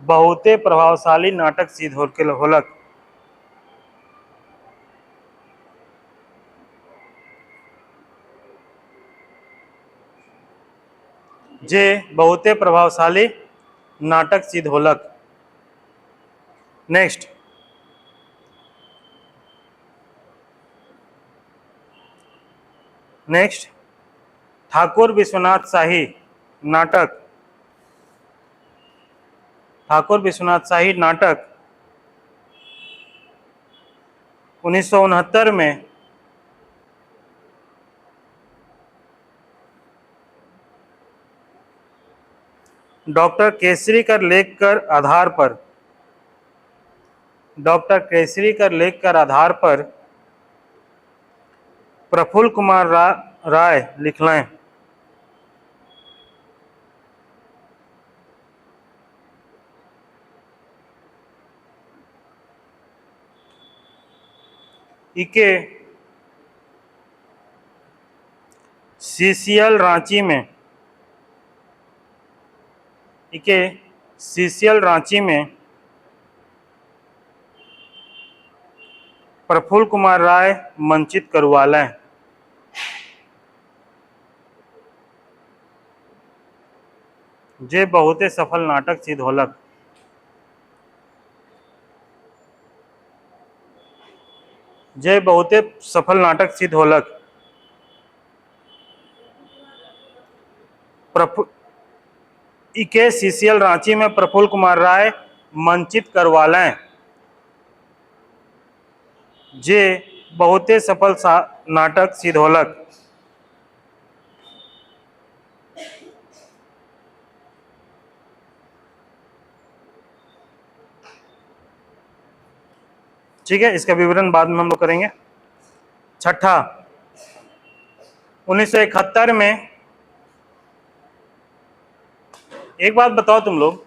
बहुते प्रभावशाली नाटक सिद्ध होलक। जे बहुते प्रभावशाली नाटक सिद्ध होलक। नेक्स्ट ठाकुर विश्वनाथ शाही नाटक 1969 में डॉक्टर केसरी कर लेख कर आधार पर प्रफुल्ल कुमार राय लिखलें। इके सीसीएल रांची में प्रफुल्ल कुमार राय मंचित करवालें। जे बहुते सफल नाटक सिद्ध होलक। इके सीसीएल रांची में प्रफुल्ल कुमार राय मंचित करवालें। जे बहुते सफल नाटक सिद्ध होलक। ठीक है, इसका विवरण बाद में हम लोग करेंगे। छठा 1971 में, एक बात बताओ तुम लोग,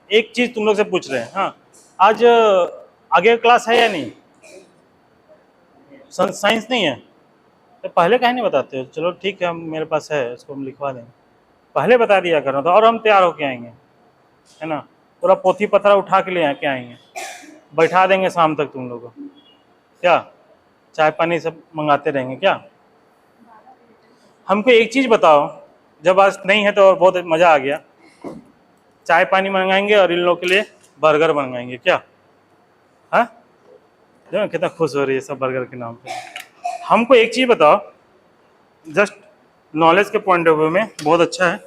एक चीज तुम लोग से पूछ रहे हैं। हाँ, आज आगे क्लास है या नहीं? साइंस नहीं है तो पहले काहे नहीं बताते हो? चलो ठीक है, हम मेरे पास है, इसको हम लिखवा देंगे। पहले बता दिया करना था और हम तैयार होके आएंगे, है ना। पूरा पोथी पत्रा उठा के ले आके आएंगे, बैठा देंगे शाम तक तुम लोगों को। क्या चाय पानी सब मंगाते रहेंगे क्या? हमको एक चीज़ बताओ, जब आज नहीं है तो बहुत मज़ा आ गया, चाय पानी मंगाएंगे और इन लोगों के लिए बर्गर मंगाएंगे क्या? हाँ, जो कितना खुश हो रही है सब बर्गर के नाम पे। हमको एक चीज़ बताओ, जस्ट नॉलेज के पॉइंट ऑफ व्यू में बहुत अच्छा है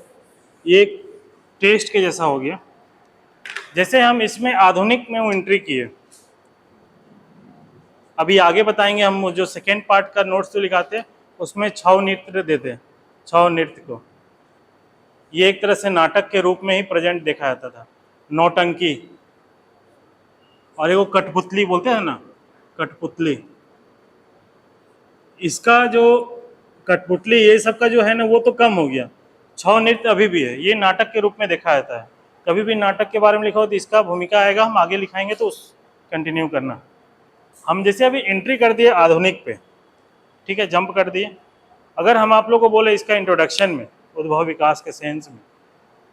ये, एक टेस्ट के जैसा हो गया। जैसे हम इसमें आधुनिक में एंट्री किए, अभी आगे बताएंगे हम, जो सेकेंड पार्ट का नोट्स जो लिखाते हैं उसमें छौ नृत्य देते हैं। छौ नृत्य को ये एक तरह से नाटक के रूप में ही प्रेजेंट देखा जाता था। नौटंकी और वो कठपुतली बोलते हैं ना, कठपुतली, इसका जो कठपुतली ये सब का जो है ना वो तो कम हो गया। छौ नृत्य अभी भी है, ये नाटक के रूप में देखा जाता है। कभी भी नाटक के बारे में लिखा हो तो इसका भूमिका आएगा, हम आगे लिखाएंगे तो उस कंटिन्यू करना। हम जैसे अभी एंट्री कर दिए आधुनिक पे, ठीक है, जंप कर दिए। अगर हम आप लोग को बोले इसका इंट्रोडक्शन में, उद्भव विकास के सेंस में,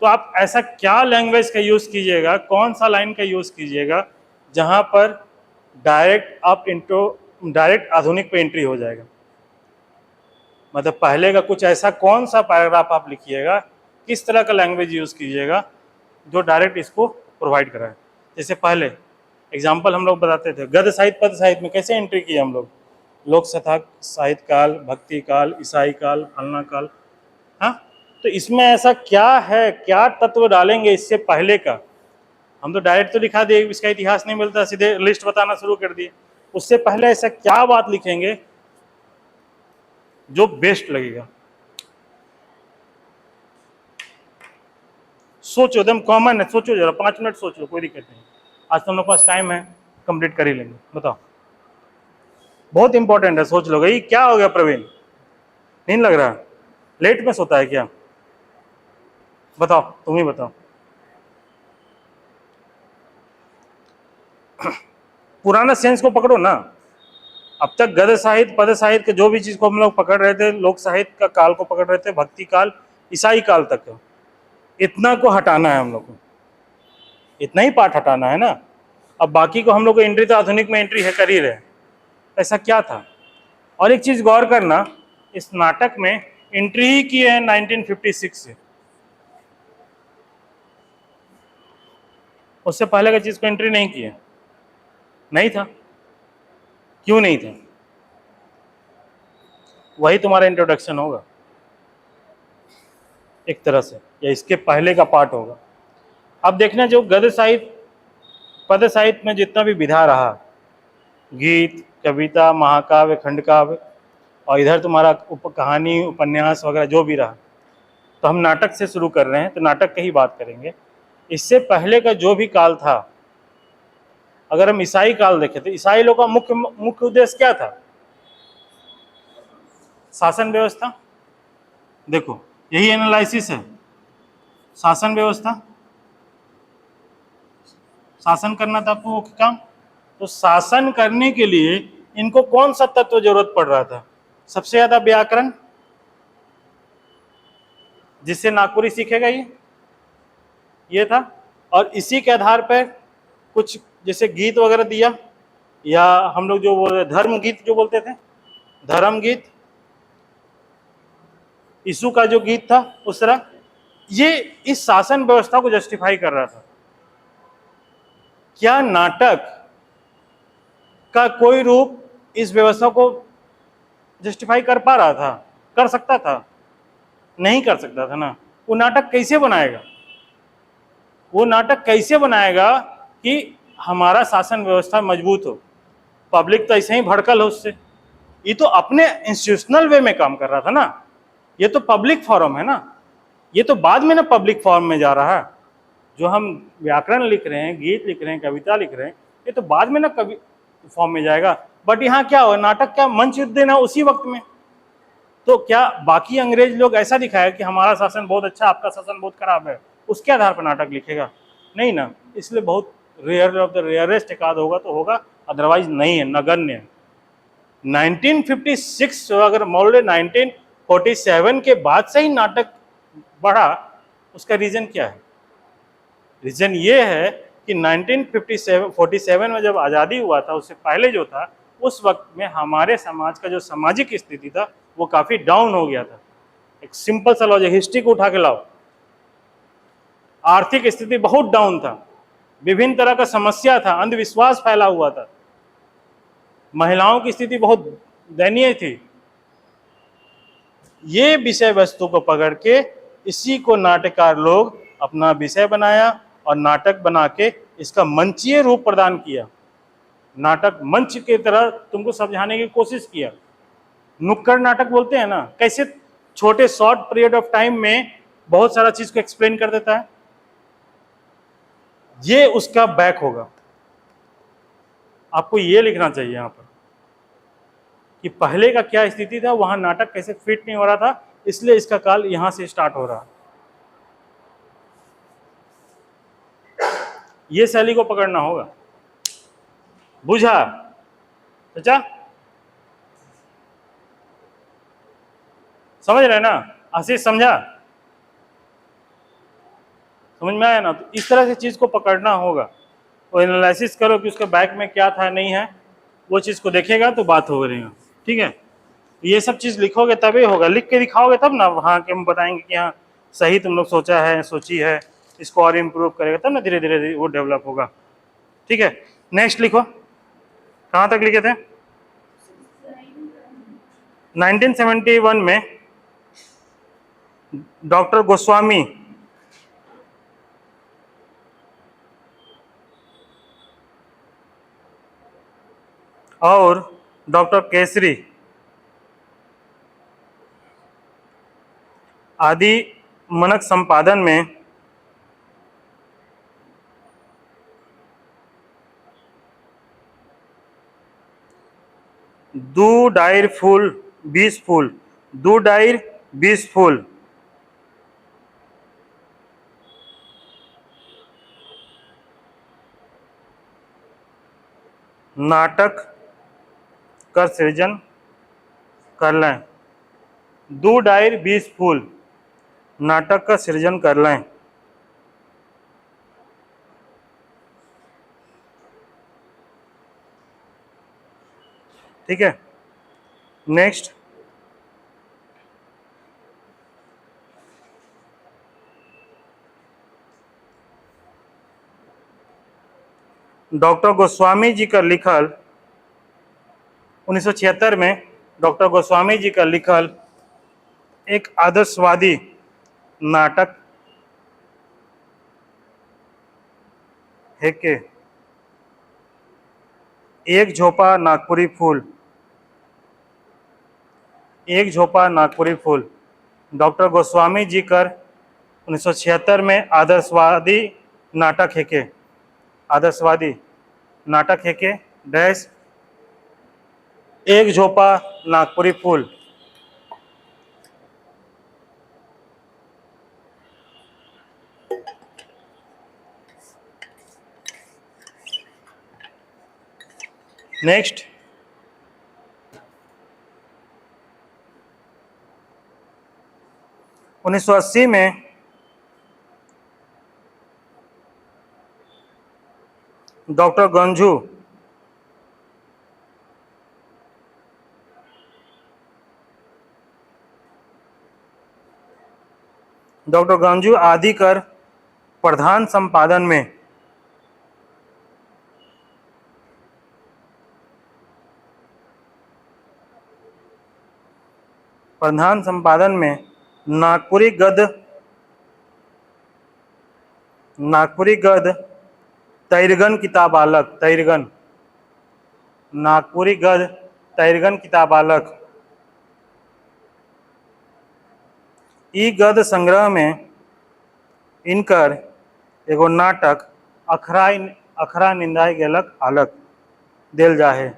तो आप ऐसा क्या लैंग्वेज का यूज़ कीजिएगा, कौन सा लाइन का यूज़ कीजिएगा जहाँ पर डायरेक्ट आधुनिक पे एंट्री हो जाएगा? मतलब पहले का कुछ ऐसा कौन सा पैराग्राफ आप लिखिएगा, किस तरह का लैंग्वेज यूज़ कीजिएगा जो डायरेक्ट इसको प्रोवाइड कराए। जैसे पहले एग्जाम्पल हम लोग बताते थे, गद्य साहित्य पद साहित्य में कैसे एंट्री किए हम लोग, लोक कथा, साहित्य काल, भक्ति काल, ईसाई काल, फलना काल। हाँ, तो इसमें ऐसा क्या है, क्या तत्व डालेंगे इससे पहले का? हम तो डायरेक्ट तो लिखा दिए, इसका इतिहास नहीं मिलता, सीधे लिस्ट बताना शुरू कर दिए। उससे पहले ऐसा क्या बात लिखेंगे जो बेस्ट लगेगा? सोचो, एकदम कॉमन है, सोचो जरा, 5 मिनट सोच लो, कोई दिक्कत नहीं। आज तो हम लोग पास टाइम है, कंप्लीट कर ही लेंगे। बताओ, बहुत इंपॉर्टेंट है, सोच लो। गई क्या हो गया प्रवीण, नींद लग रहा है, लेट में सोता है क्या? बताओ, तुम ही बताओ। पुराना सेंस को पकड़ो ना। अब तक गद्य साहित्य, पद साहित्य के जो भी चीज को हम लोग पकड़ रहे थे, लोक साहित्य का काल को पकड़ रहे थे, भक्ति काल, ईसाई काल तक, इतना को हटाना है हम लोग को, इतना ही पार्ट हटाना है ना। अब बाकी को हम लोग को एंट्री तो आधुनिक में एंट्री है कर ही रहे। ऐसा क्या था? और एक चीज गौर करना, इस नाटक में एंट्री ही की है 1956 से, उससे पहले का चीज को एंट्री नहीं की है। नहीं था, क्यों नहीं था? वही तुम्हारा इंट्रोडक्शन होगा एक तरह से, या इसके पहले का पार्ट होगा। अब देखना, जो गद्य साहित्य, पद साहित्य में जितना भी विधा रहा, गीत, कविता, महाकाव्य, खंडकाव्य, और इधर तुम्हारा कहानी, उपन्यास वगैरह जो भी रहा, तो हम नाटक से शुरू कर रहे हैं, तो नाटक की ही बात करेंगे। इससे पहले का जो भी काल था, अगर हम ईसाई काल देखें तो ईसाई लोग का मुख्य उद्देश्य क्या था? शासन व्यवस्था। देखो, यही एनालिसिस है, शासन व्यवस्था, शासन करना था आपको मुख्य काम। तो शासन करने के लिए इनको कौन सा तत्व जरूरत पड़ रहा था? सबसे ज्यादा व्याकरण, जिससे नागपुरी सीखेगा ये था। और इसी के आधार पर कुछ जैसे गीत वगैरह दिया, या हम लोग जो वो धर्म गीत जो बोलते थे, धर्म गीत, यीशु का जो गीत था उस तरह, ये इस शासन व्यवस्था को जस्टिफाई कर रहा था। क्या नाटक का कोई रूप इस व्यवस्था को जस्टिफाई कर पा रहा था? कर सकता था? नहीं कर सकता था ना। वो नाटक कैसे बनाएगा? वो नाटक कैसे बनाएगा कि हमारा शासन व्यवस्था मजबूत हो, पब्लिक तो ऐसे ही भड़कल हो उससे। ये तो अपने इंस्टीट्यूशनल वे में काम कर रहा था ना, ये तो पब्लिक फॉरम है ना, ये तो बाद में ना पब्लिक फॉरम में जा रहा है। जो हम व्याकरण लिख रहे हैं, गीत लिख रहे हैं, कविता लिख रहे हैं, ये तो बाद में ना कवि फॉर्म में जाएगा। बट यहाँ क्या हो, नाटक क्या मंच युद्ध देना उसी वक्त में। तो क्या बाकी अंग्रेज लोग ऐसा दिखाया कि हमारा शासन बहुत अच्छा, आपका शासन बहुत खराब है, उसके आधार पर नाटक लिखेगा? नहीं ना। इसलिए बहुत रेयर ऑफ द रेयरेस्ट एक आध होगा तो होगा, अदरवाइज नहीं है, नगण्य है। 1956 अगर मान लो 1947 के बाद से ही नाटक बढ़ा, उसका रीजन क्या है? रीजन ये है कि 1947 में जब आज़ादी हुआ था, उससे पहले जो था, उस वक्त में हमारे समाज का जो सामाजिक स्थिति था वो काफ़ी डाउन हो गया था। एक सिंपल सा लॉजिक, हिस्ट्री को उठा के लाओ, आर्थिक स्थिति बहुत डाउन था, विभिन्न तरह का समस्या था, अंधविश्वास फैला हुआ था, महिलाओं की स्थिति बहुत दयनीय थी। ये विषय वस्तु को पकड़ के इसी को नाटककार लोग अपना विषय बनाया और नाटक बना के इसका मंचीय रूप प्रदान किया। नाटक मंच की तरह तुमको समझाने की कोशिश किया। नुक्कड़ नाटक बोलते हैं ना, कैसे छोटे शॉर्ट पीरियड ऑफ टाइम में बहुत सारा चीज को एक्सप्लेन कर देता है। ये उसका बैक होगा। आपको ये लिखना चाहिए यहां पर कि पहले का क्या स्थिति था, वहां नाटक कैसे फिट नहीं हो रहा था, इसलिए इसका काल यहां से स्टार्ट हो रहा है। ये शैली को पकड़ना होगा। बुझा चाचा? समझ रहे ना? आशीष समझा? समझ में आया ना? तो इस तरह से चीज को पकड़ना होगा, और एनालिसिस करो कि उसके बैक में क्या था नहीं है, वो चीज को देखेगा तो बात हो रहेगा। ठीक है, ये सब चीज लिखोगे तभी होगा, लिख के दिखाओगे तब ना वहाँ के हम बताएंगे कि हाँ सही तुम लोग सोचा है, सोची है, इसको और इम्प्रूव करेगा, तब ना धीरे धीरे वो डेवलप होगा। ठीक है। नेक्स्ट लिखो, कहाँ तक लिखे थे? 1971 में डॉक्टर गोस्वामी और डॉक्टर केसरी आदि मानक संपादन में दो डायर फूल 20 फूल, दो डायर 20 फूल नाटक का सृजन कर लें। दो डायर 20 फूल नाटक का सृजन कर लें। ठीक है, नेक्स्ट डॉक्टर गोस्वामी जी का लिखल 1976 में डॉक्टर गोस्वामी जी का लिखल एक आदर्शवादी नाटक है कि एक झोपा नागपुरी फूल, एक झोपा नागपुरी फूल डॉक्टर गोस्वामी जी कर 1976 में आदर्शवादी नाटक है के, आदर्शवादी नाटक है के डैश एक झोपा नागपुरी फूल। नेक्स्ट 1980 में डॉक्टर गंजू आदि कर प्रधान संपादन में नागपुरी गद तैरगन किताबालक, तैरगन नागपुरी गद तैरगन किताबालक ई गद संग्रह में इनकर एगो नाटक अखरा निंदाय गेलक हालक देल जाहे।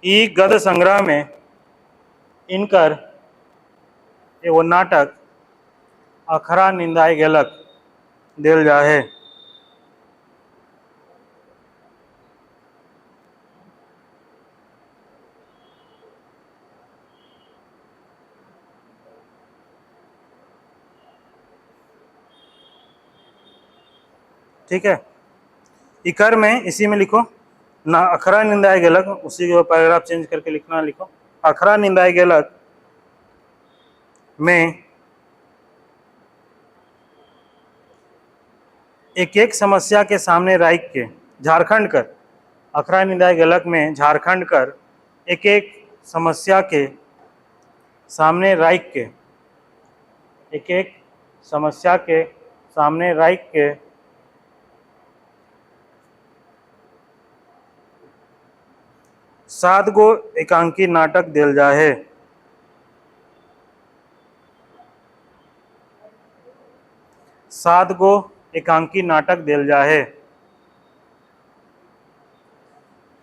ई गद संग्रह में इनकर एगो नाटक अखरा निंदाय गेलक देल जाहे। ठीक है, इकर में इसी में लिखो ना अखरा निंदाय गेलक, उसी को पैराग्राफ चेंज करके लिखना, लिखो अखरा निंदाय गेलक में एक एक समस्या के सामने राइक के झारखंड कर, अखरा निंदाय गेलक में झारखंड कर एक एक समस्या के सामने राइक के, एक एक समस्या के सामने राइक के सात गो एकांकी नाटक देल जाहे। सात गो एकांकी नाटक देल जाहे।